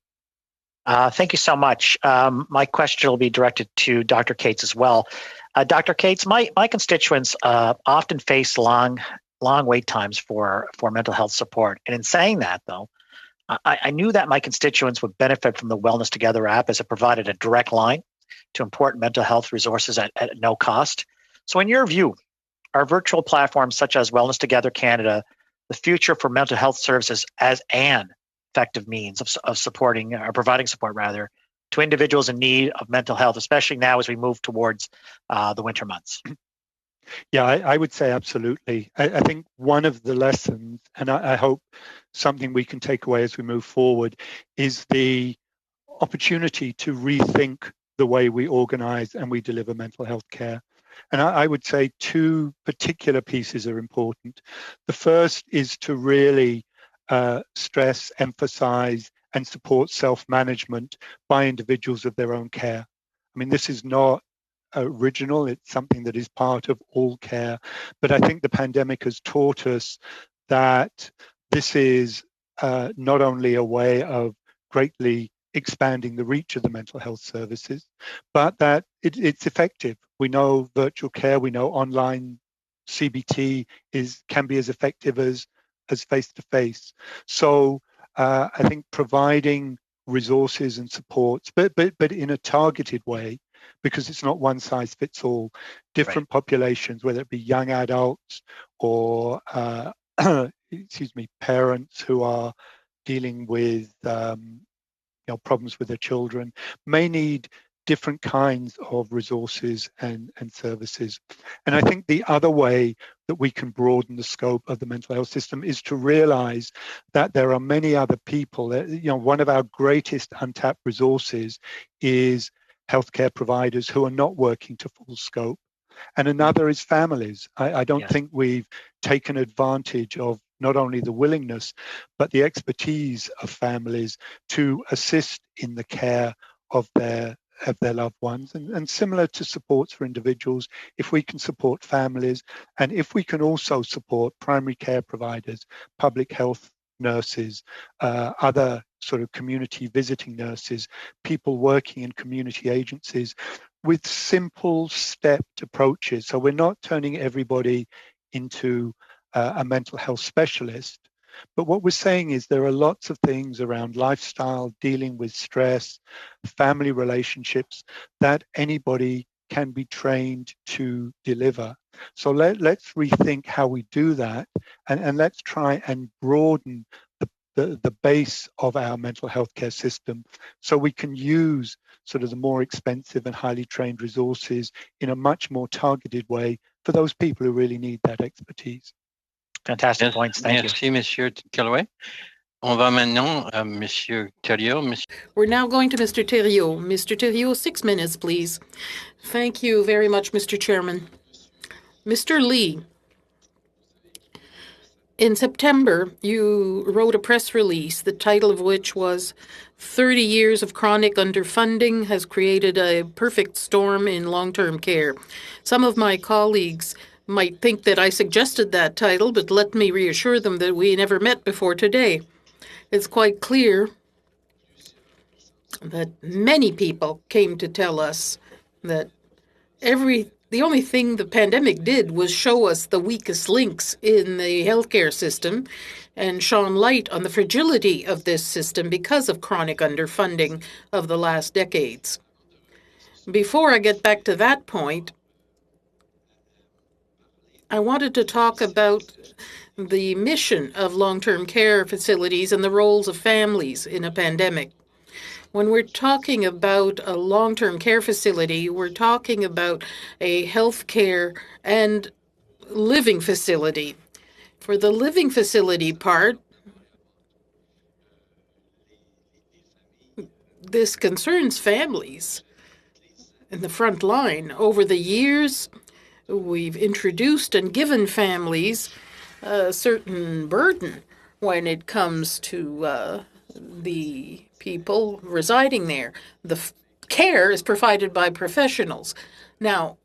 Thank you so much. My question will be directed to Dr. Cates as well. Dr. Cates, my constituents often face long wait times for mental health support. And in saying that, though, I knew that my constituents would benefit from the Wellness Together app, as it provided a direct line to important mental health resources at no cost. So in your view, are virtual platforms such as Wellness Together Canada the future for mental health services as an effective means of supporting or providing support rather to individuals in need of mental health, especially now as we move towards the winter months? Yeah, I would say absolutely. I think one of the lessons, and I hope something we can take away as we move forward, is the opportunity to rethink the way we organize and we deliver mental health care. And I would say two particular pieces are important. The first is to really stress, emphasize, and support self-management by individuals of their own care. I mean, this is not original. It's something that is part of all care. But I think the pandemic has taught us that this is not only a way of greatly expanding the reach of the mental health services, but that it's effective. We know virtual care, we know online CBT can be as effective as face-to-face. So I think providing resources and supports, but in a targeted way, because it's not one size fits all. Different populations, whether it be young adults or parents who are dealing with problems with their children, may need different kinds of resources and services. And I think the other way that we can broaden the scope of the mental health system is to realize that there are many other people. One of our greatest untapped resources is healthcare providers who are not working to full scope. And another is families. I don't think we've taken advantage of not only the willingness, but the expertise of families to assist in the care of their loved ones. And similar to supports for individuals, if we can support families, and if we can also support primary care providers, public health nurses, other sort of community visiting nurses, people working in community agencies with simple stepped approaches. So we're not turning everybody into a mental health specialist, but what we're saying is there are lots of things around lifestyle, dealing with stress, family relationships that anybody can be trained to deliver. So let's rethink how we do that, and let's try and broaden the base of our mental health care system so we can use sort of the more expensive and highly trained resources in a much more targeted way for those people who really need that expertise. Fantastic points. Thank you. Merci, Monsieur Calloway. On va maintenant à Monsieur Thériault. We're now going to Mr. Thériault. Mr. Thériault, 6 minutes, please. Thank you very much, Mr. Chairman. Mr. Lee, in September, you wrote a press release, the title of which was 30 Years of Chronic Underfunding Has Created a Perfect Storm in Long-Term Care. Some of my colleagues might think that I suggested that title, but let me reassure them that we never met before today. It's quite clear that many people came to tell us that the only thing the pandemic did was show us the weakest links in the healthcare system and shone light on the fragility of this system because of chronic underfunding of the last decades. Before I get back to that point, I wanted to talk about the mission of long-term care facilities and the roles of families in a pandemic. When we're talking about a long-term care facility, we're talking about a healthcare and living facility. For the living facility part, this concerns families in the front line. Over the years, we've introduced and given families a certain burden when it comes to the people residing there. The care is provided by professionals. Now,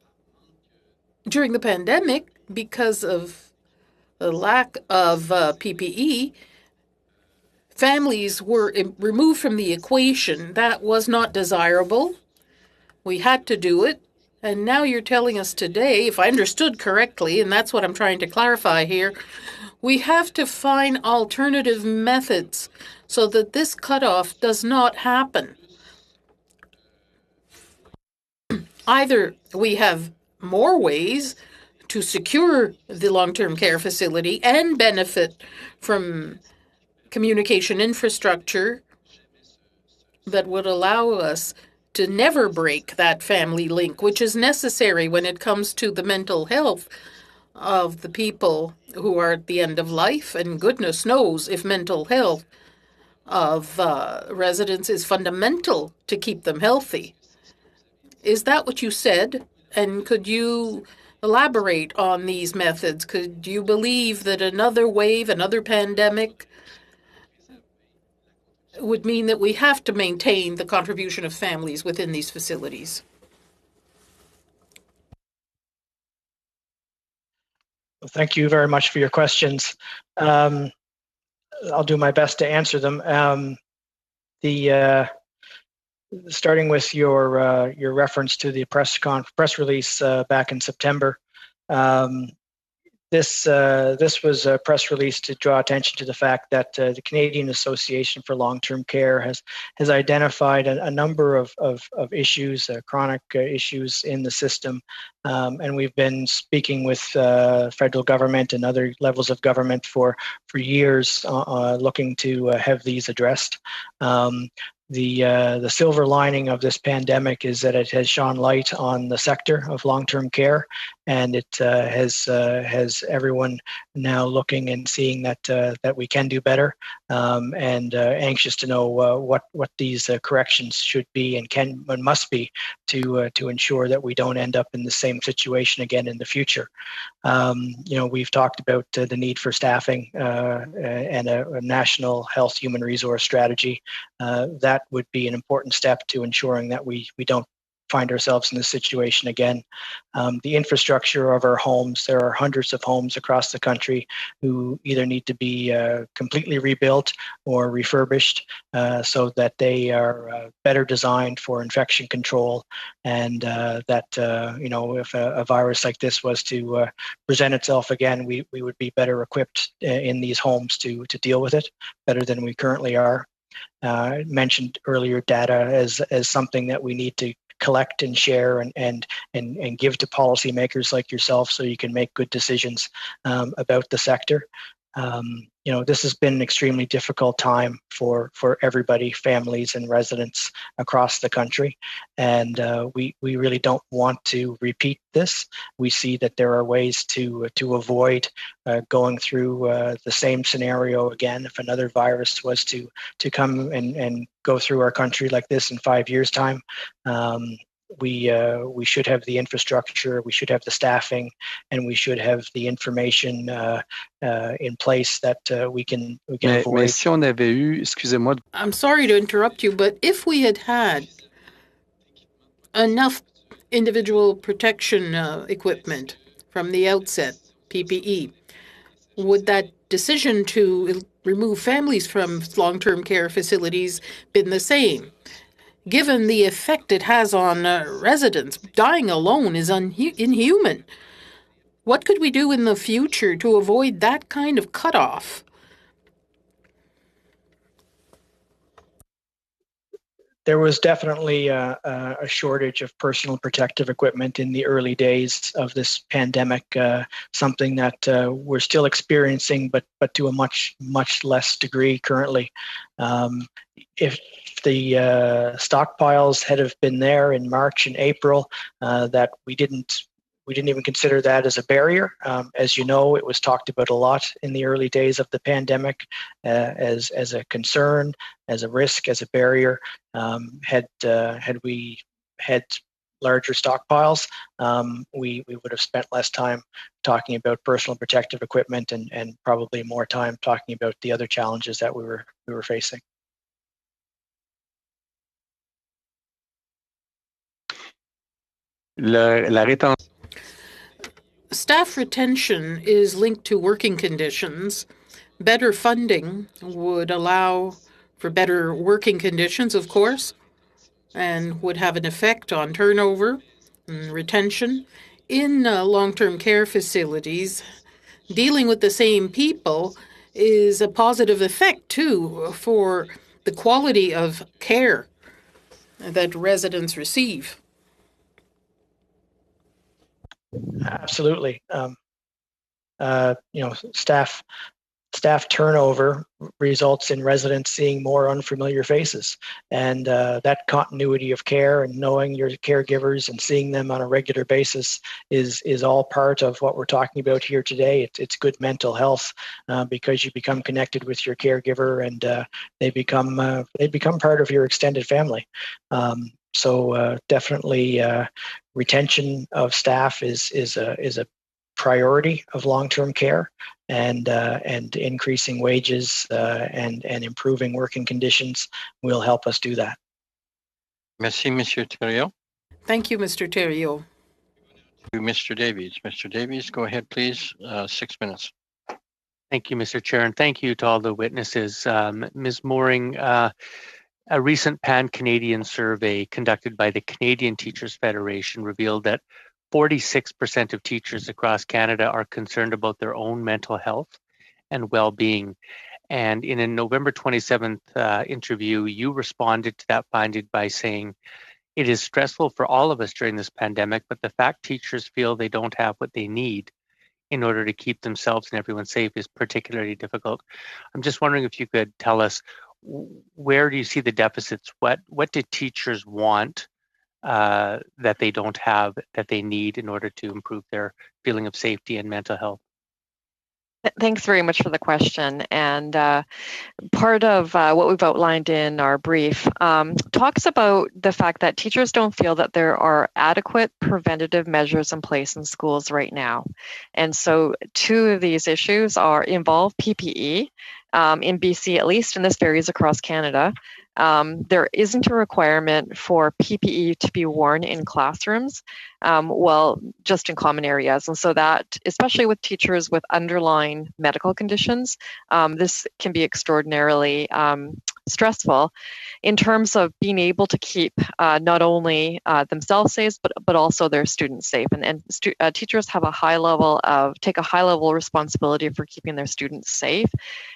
during the pandemic, because of the lack of PPE, families were removed from the equation. That was not desirable. We had to do it. And now you're telling us today, if I understood correctly, and that's what I'm trying to clarify here, we have to find alternative methods so that this cutoff does not happen. Either we have more ways to secure the long-term care facility and benefit from communication infrastructure that would allow us to never break that family link, which is necessary when it comes to the mental health of the people who are at the end of life. And goodness knows if mental health of residents is fundamental to keep them healthy. Is that what you said? And could you elaborate on these methods? Could you believe that another wave, another pandemic, would mean that we have to maintain the contribution of families within these facilities? Well, thank you very much for your questions. I'll do my best to answer them. Starting with your reference to the press release back in September. This was a press release to draw attention to the fact that the Canadian Association for Long-Term Care has identified a number of issues, chronic issues in the system, and we've been speaking with federal government and other levels of government for years, looking to have these addressed. the silver lining of this pandemic is that it has shone light on the sector of long-term care, and it has everyone now looking and seeing that we can do better, and anxious to know what these corrections should be and can and must be to ensure that we don't end up in the same situation again in the future. We've talked about the need for staffing and a national health human resource strategy. That would be an important step to ensuring that we don't find ourselves in this situation again. The infrastructure of our homes, there are hundreds of homes across the country who either need to be completely rebuilt or refurbished so that they are better designed for infection control, and that if a virus like this was to present itself again, we would be better equipped in these homes to deal with it better than we currently are. I mentioned earlier data as something that we need to collect and share and give to policymakers like yourself so you can make good decisions about the sector. This has been an extremely difficult time for everybody, families and residents across the country, and we really don't want to repeat this. We see that there are ways to avoid going through the same scenario again. If another virus was to come and go through our country like this in 5 years' time, we should have the infrastructure, we should have the staffing, and we should have the information in place that we can avoid. Si on avait eu, excusez-moi. I'm sorry to interrupt you, but if we had enough individual protection equipment from the outset, PPE, would that decision to remove families from long-term care facilities been the same? Given the effect it has on residents, dying alone is inhuman. What could we do in the future to avoid that kind of cutoff? There was definitely a shortage of personal protective equipment in the early days of this pandemic, something that we're still experiencing, but to a much less degree currently. If the stockpiles had have been there in March and April, that we didn't even consider that as a barrier. As you know, it was talked about a lot in the early days of the pandemic as a concern, as a risk, as a barrier. Had we had larger stockpiles, we would have spent less time talking about personal protective equipment and probably more time talking about the other challenges that we were facing. Staff retention is linked to working conditions. Better funding would allow for better working conditions, of course, and would have an effect on turnover and retention. In long-term care facilities, dealing with the same people is a positive effect, too, for the quality of care that residents receive. Absolutely. Staff turnover results in residents seeing more unfamiliar faces, and that continuity of care and knowing your caregivers and seeing them on a regular basis is all part of what we're talking about here today. It's good mental health because you become connected with your caregiver, and they become part of your extended family. So definitely retention of staff is a priority of long-term care, and increasing wages and improving working conditions will help us do that. Merci, Monsieur Thériault. Thank you, Mr. Thériault. Mr. Davies. Mr. Davies, go ahead, please. 6 minutes. Thank you, Mr. Chair, and thank you to all the witnesses. Ms. Mooring, a recent pan-Canadian survey conducted by the Canadian Teachers Federation revealed that 46% of teachers across Canada are concerned about their own mental health and well-being. And in a November 27th interview, you responded to that finding by saying, "It is stressful for all of us during this pandemic, but the fact teachers feel they don't have what they need in order to keep themselves and everyone safe is particularly difficult." I'm just wondering if you could tell us where do you see the deficits? What do teachers want that they don't have, that they need in order to improve their feeling of safety and mental health? Thanks very much for the question. And part of what we've outlined in our brief talks about the fact that teachers don't feel that there are adequate preventative measures in place in schools right now. And so two of these issues involve PPE in BC at least, and this varies across Canada. There isn't a requirement for PPE to be worn in classrooms, just in common areas. And so that, especially with teachers with underlying medical conditions, this can be extraordinarily stressful in terms of being able to keep not only themselves safe, but also their students safe. And teachers have take a high level responsibility for keeping their students safe.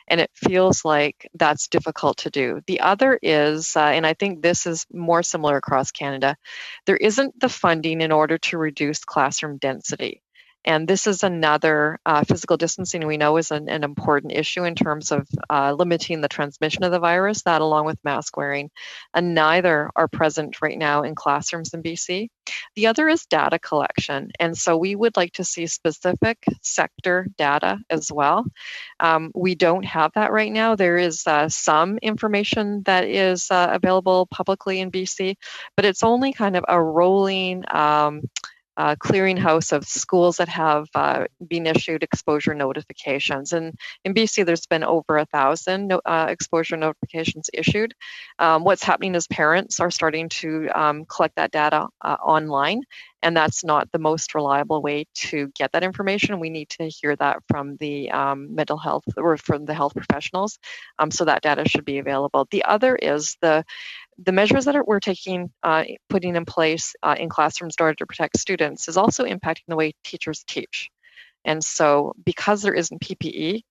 And it feels like that's difficult to do. The other is, and I think this is more similar across Canada, there isn't the funding in order to reduce classroom density. And this is another physical distancing we know is an important issue in terms of limiting the transmission of the virus, that along with mask wearing. And neither are present right now in classrooms in BC. The other is data collection. And so we would like to see specific sector data as well. We don't have that right now. There is some information that is available publicly in BC, but it's only kind of a rolling clearinghouse of schools that have been issued exposure notifications. And in BC, there's been over 1,000 exposure notifications issued. What's happening is parents are starting to collect that data online, and that's not the most reliable way to get that information. We need to hear that from the mental health or from the health professionals, so that data should be available. The other is the measures that we're putting in place in classrooms in order to protect students is also impacting the way teachers teach. And so because there isn't PPE,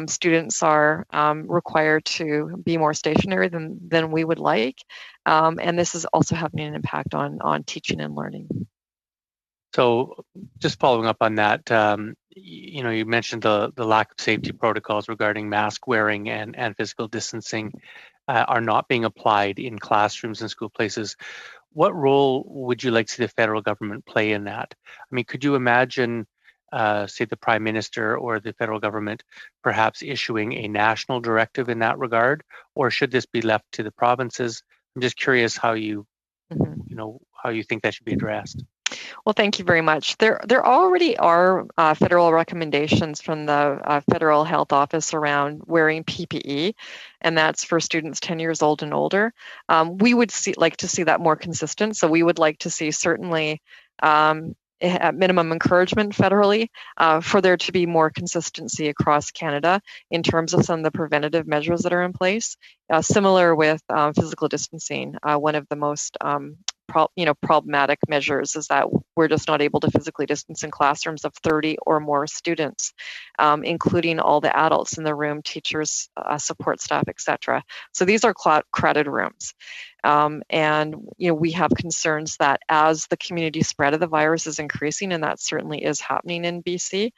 students are required to be more stationary than we would like. And this is also having an impact on teaching and learning. So just following up on that, you mentioned the lack of safety protocols regarding mask wearing and physical distancing are not being applied in classrooms and school places. What role would you like to see the federal government play in that? I mean, could you imagine, say, the Prime Minister or the federal government perhaps issuing a national directive in that regard, or should this be left to the provinces? I'm just curious how you think that should be addressed. Well, thank you very much. There already are federal recommendations from the Federal Health Office around wearing PPE, and that's for students 10 years old and older. We would like to see that more consistent. So we would like to see certainly at minimum encouragement federally for there to be more consistency across Canada in terms of some of the preventative measures that are in place. Similar with physical distancing, one of the most problematic measures is that we're just not able to physically distance in classrooms of 30 or more students, including all the adults in the room, teachers, support staff, etc. So these are crowded rooms. And we have concerns that as the community spread of the virus is increasing, and that certainly is happening in BC,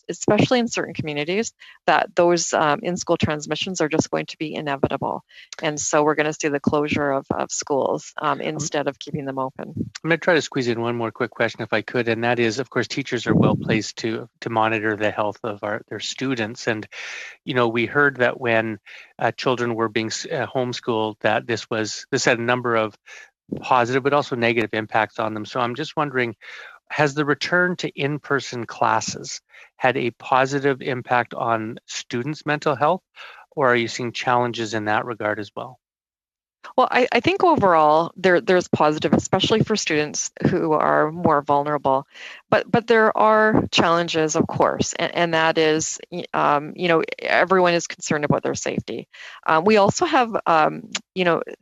especially in certain communities, that those in-school transmissions are just going to be inevitable. And so we're going to see the closure of schools instead of keeping them open. I'm going to try to squeeze in one more quick question if I could, and that is, of course, teachers are well placed to monitor the health of their students. And we heard that when children were being homeschooled, that this had a number of positive but also negative impacts on them. So I'm just wondering, has the return to in-person classes had a positive impact on students' mental health, or are you seeing challenges in that regard as well? Well, I think overall there's positive, especially for students who are more vulnerable. But there are challenges, of course, and that is, everyone is concerned about their safety. We also have,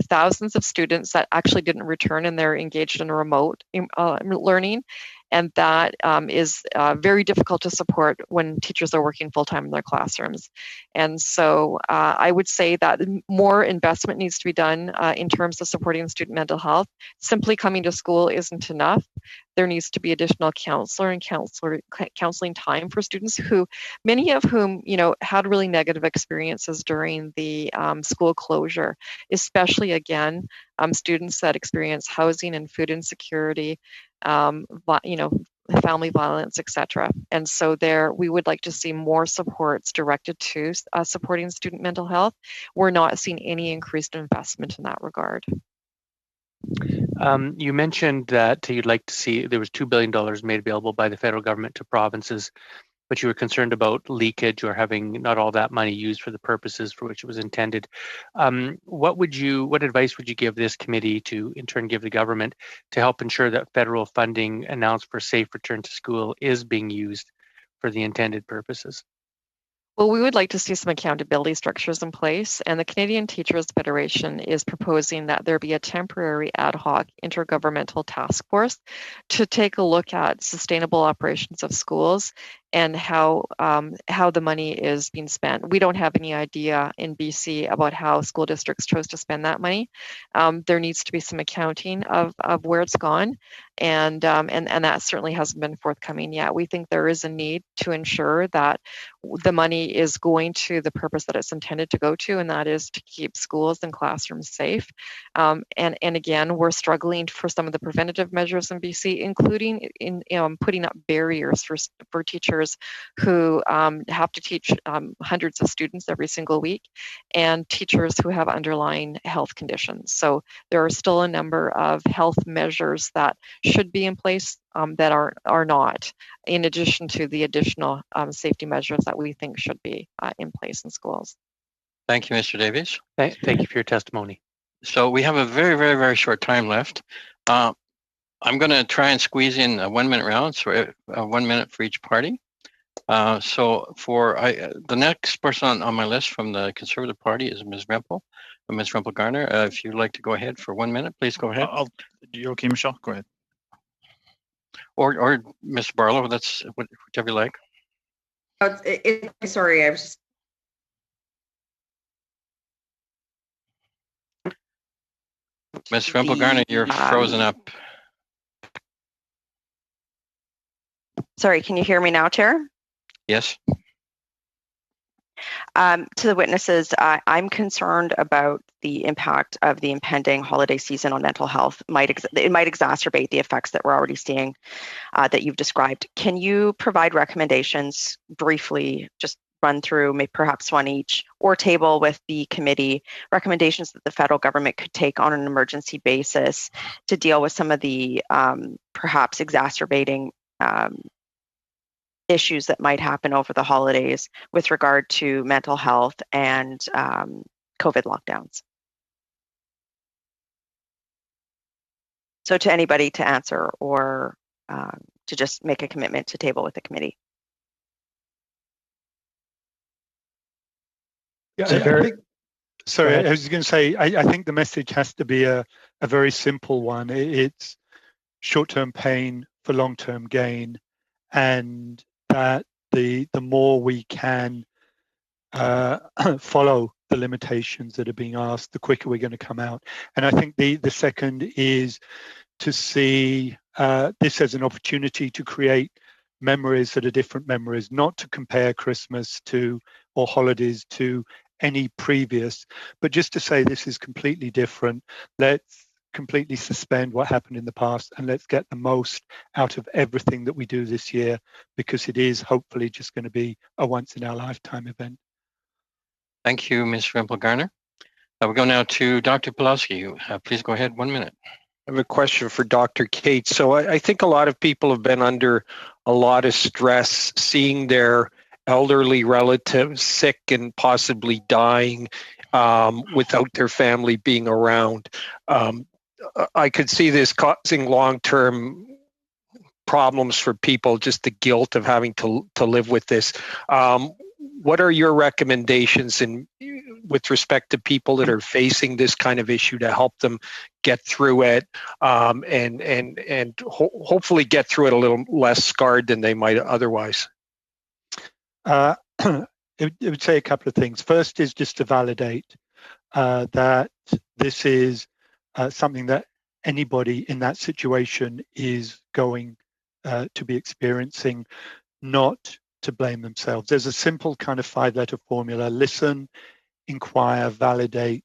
thousands of students that actually didn't return and they're engaged in remote learning. And that is very difficult to support when teachers are working full-time in their classrooms. And so I would say that more investment needs to be done in terms of supporting student mental health. Simply coming to school isn't enough. there needs to be additional counseling time for students who, many of whom, had really negative experiences during the school closure, especially again, students that experience housing and food insecurity, family violence, etc. And so there, we would like to see more supports directed to supporting student mental health. We're not seeing any increased investment in that regard. You mentioned that you'd like to see there was $2 billion made available by the federal government to provinces, but you were concerned about leakage or having not all that money used for the purposes for which it was intended. What advice would you give this committee to, in turn, give the government to help ensure that federal funding announced for safe return to school is being used for the intended purposes? Well, we would like to see some accountability structures in place, and the Canadian Teachers Federation is proposing that there be a temporary ad hoc intergovernmental task force to take a look at sustainable operations of schools and how the money is being spent. We don't have any idea in BC about how school districts chose to spend that money. There needs to be some accounting of where it's gone, and that certainly hasn't been forthcoming yet. We think there is a need to ensure that the money is going to the purpose that it's intended to go to, and that is to keep schools and classrooms safe. And again, we're struggling for some of the preventative measures in BC, including in putting up barriers for teachers who have to teach hundreds of students every single week, and teachers who have underlying health conditions. So there are still a number of health measures that should be in place that are not, in addition to the additional safety measures that we think should be in place in schools. Thank you, Mr. Davies. Thank you for your testimony. So we have a very, very, very short time left. I'm going to try and squeeze in a 1 minute round, so 1 minute for each party. So the next person on my list from the Conservative Party is Ms. Rempel. Ms. Rempel-Garner, if you'd like to go ahead for 1 minute, please go ahead. You okay, Michelle? Go ahead. Or Mr. Barlow, that's whichever you like. Sorry, I was just... Ms. Rempel-Garner, you're frozen up. Sorry, can you hear me now, Chair? Yes. To the witnesses, I'm concerned about the impact of the impending holiday season on mental health. It might exacerbate the effects that we're already seeing that you've described. Can you provide recommendations briefly, just run through, maybe perhaps one each, or table with the committee recommendations that the federal government could take on an emergency basis to deal with some of the perhaps exacerbating issues that might happen over the holidays with regard to mental health and COVID lockdowns? So to anybody to answer or to just make a commitment to table with the committee. Yeah, I was going to say, I think the message has to be a very simple one. It's short-term pain for long-term gain, and that the more we can follow the limitations that are being asked, the quicker we're going to come out. And I think the second is to see this as an opportunity to create memories that are different memories, not to compare Christmas to or holidays to any previous, but just to say this is completely different. Let's completely suspend what happened in the past and let's get the most out of everything that we do this year, because it is hopefully just going to be a once in our lifetime event. Thank you, Ms. Rempel-Garner. We go now to Dr. Pulowski. Please go ahead, 1 minute. I have a question for Dr. Cates. So I think a lot of people have been under a lot of stress seeing their elderly relatives sick and possibly dying without their family being around. I could see this causing long-term problems for people, just the guilt of having to live with this. What are your recommendations with respect to people that are facing this kind of issue to help them get through it and hopefully get through it a little less scarred than they might otherwise? It would say a couple of things. First is just to validate that this is something that anybody in that situation is going to be experiencing, not to blame themselves. There's a simple kind of 5-letter formula: listen, inquire, validate,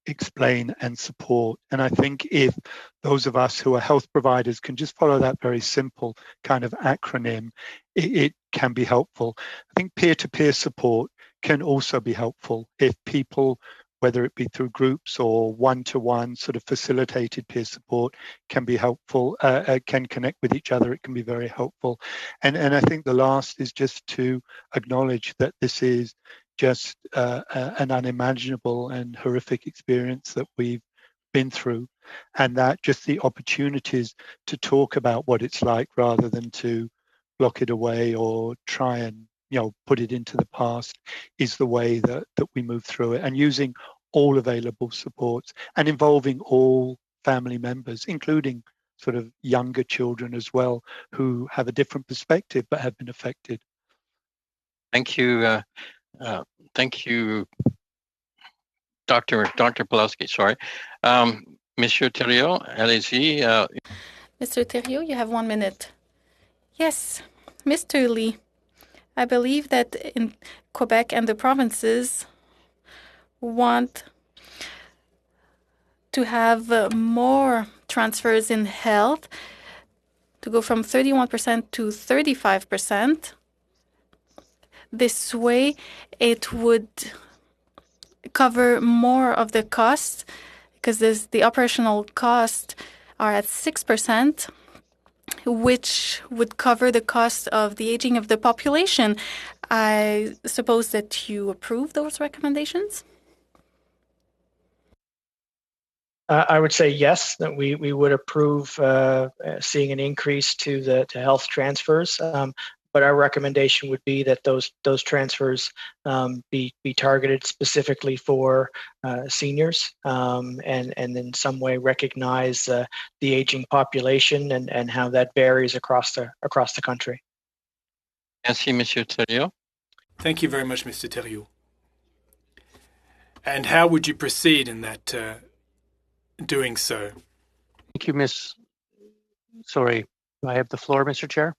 explain, and support. And I think if those of us who are health providers can just follow that very simple kind of acronym, it can be helpful. I think peer-to-peer support can also be helpful if people, whether it be through groups or one-to-one sort of facilitated peer support, can be helpful, can connect with each other. It can be very helpful. And I think the last is just to acknowledge that this is just an unimaginable and horrific experience that we've been through, and that just the opportunities to talk about what it's like rather than to block it away or try and put it into the past is the way that we move through it, and using all available supports and involving all family members, including sort of younger children as well, who have a different perspective but have been affected. Thank you. Thank you, Dr. Pawlowski. Sorry. Monsieur Thériault, allez-y. Mr. Thériault, you have 1 minute. Yes, Mr. Lee, I believe that in Quebec and the provinces want to have more transfers in health, to go from 31% to 35%. This way, it would cover more of the costs, because the operational costs are at 6%, which would cover the cost of the aging of the population. I suppose that you approve those recommendations? I would say yes, that we would approve seeing an increase to health transfers. But our recommendation would be that those transfers be targeted specifically for seniors, and in some way recognize the aging population and how that varies across the country. Merci, Monsieur Thériault. Thank you very much, Mr. Thériault. And how would you proceed in that doing so? Thank you, Miss. Sorry, do I have the floor, Mr. Chair?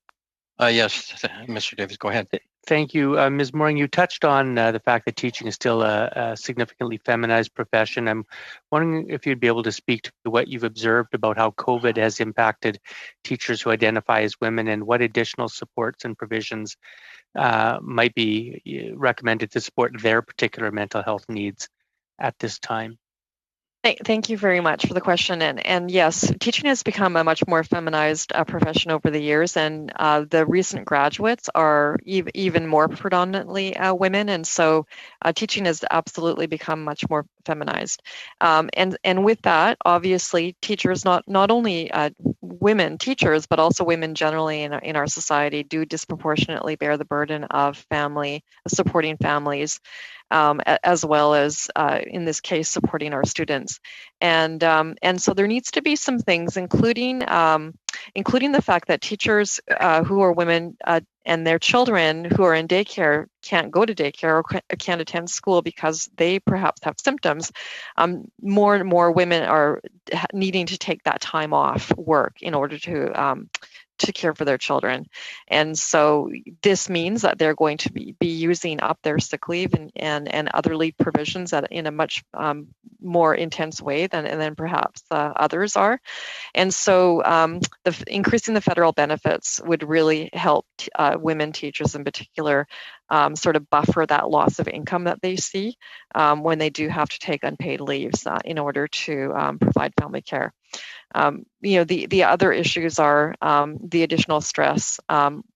Yes, Mr. Davis, go ahead. Thank you. Ms. Moring, you touched on the fact that teaching is still a significantly feminized profession. I'm wondering if you'd be able to speak to what you've observed about how COVID has impacted teachers who identify as women, and what additional supports and provisions might be recommended to support their particular mental health needs at this time. Thank you very much for the question. And yes, teaching has become a much more feminized profession over the years, and the recent graduates are even more predominantly women, and so teaching has absolutely become much more feminized. And with that, obviously, teachers, not only women teachers, but also women generally in our society, do disproportionately bear the burden of supporting families, as well as, in this case, supporting our students. And so there needs to be some things, including the fact that teachers who are women and their children who are in daycare can't go to daycare or can't attend school because they perhaps have symptoms. More and more women are needing to take that time off work in order to care for their children. And so this means that they're going to be using up their sick leave and other leave provisions in a much more intense way than perhaps others are. And so increasing the federal benefits would really help women teachers in particular sort of buffer that loss of income that they see when they do have to take unpaid leaves in order to provide family care. The other issues are the additional stress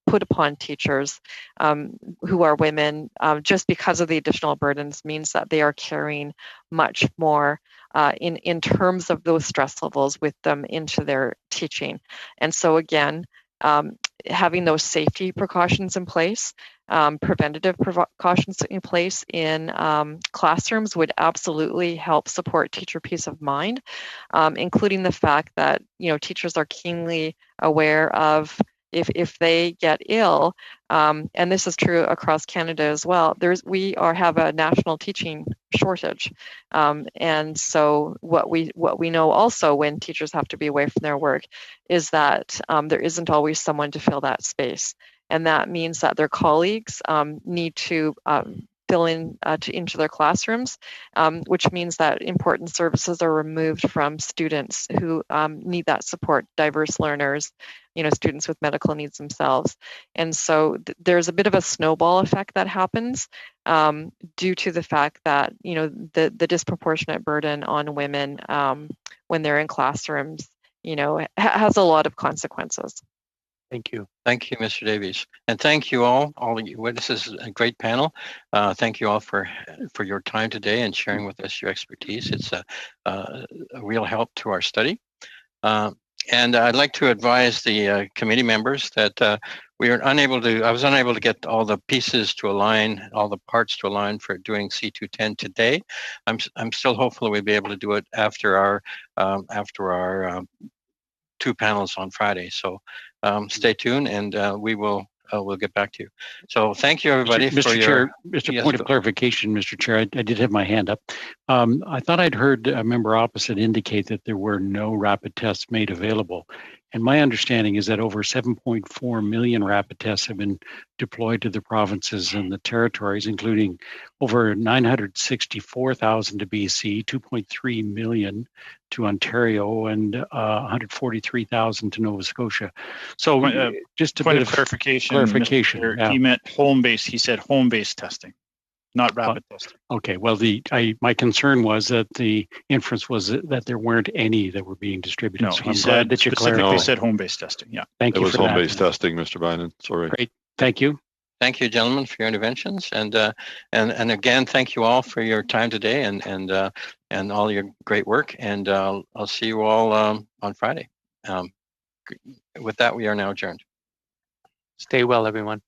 put upon teachers who are women, just because of the additional burdens, means that they are carrying much more in terms of those stress levels with them into their teaching. And so again, having those safety precautions in place, preventative precautions in place in classrooms would absolutely help support teacher peace of mind, including the fact that teachers are keenly aware of if they get ill, and this is true across Canada as well, have a national teaching shortage, and so what we know also when teachers have to be away from their work is that there isn't always someone to fill that space, and that means that their colleagues need to fill in into their classrooms, which means that important services are removed from students who need that support, diverse learners, students with medical needs themselves. And so there's a bit of a snowball effect that happens due to the fact that, the disproportionate burden on women when they're in classrooms, has a lot of consequences. Thank you. Thank you, Mr. Davies. And thank you all of you witnesses, a great panel. Thank you all for your time today and sharing with us your expertise. It's a real help to our study. And I'd like to advise the committee members that I was unable to get all the pieces to align, all the parts to align for doing C210 today. I'm still hopeful we'll be able to do it after our two panels on Friday. So stay tuned, and we'll get back to you. So thank you, everybody. Mr. Chair, point of clarification, Mr. Chair, I did have my hand up. I thought I'd heard a member opposite indicate that there were no rapid tests made available. And my understanding is that over 7.4 million rapid tests have been deployed to the provinces and the territories, including over 964,000 to BC, 2.3 million to Ontario, and 143,000 to Nova Scotia. So just a point bit of clarification. Yeah. He meant home-based. He said home-based testing, not rapid testing. Okay. Well, my concern was that the inference was that there weren't any that were being distributed. No, so he I'm said glad that you specifically said home-based testing. Yeah. Thank you for that. It was home-based testing, Mr. Bynum. Sorry. Great. Thank you. Thank you, gentlemen, for your interventions, and again, thank you all for your time today and all your great work. And I'll see you all on Friday. With that, we are now adjourned. Stay well, everyone.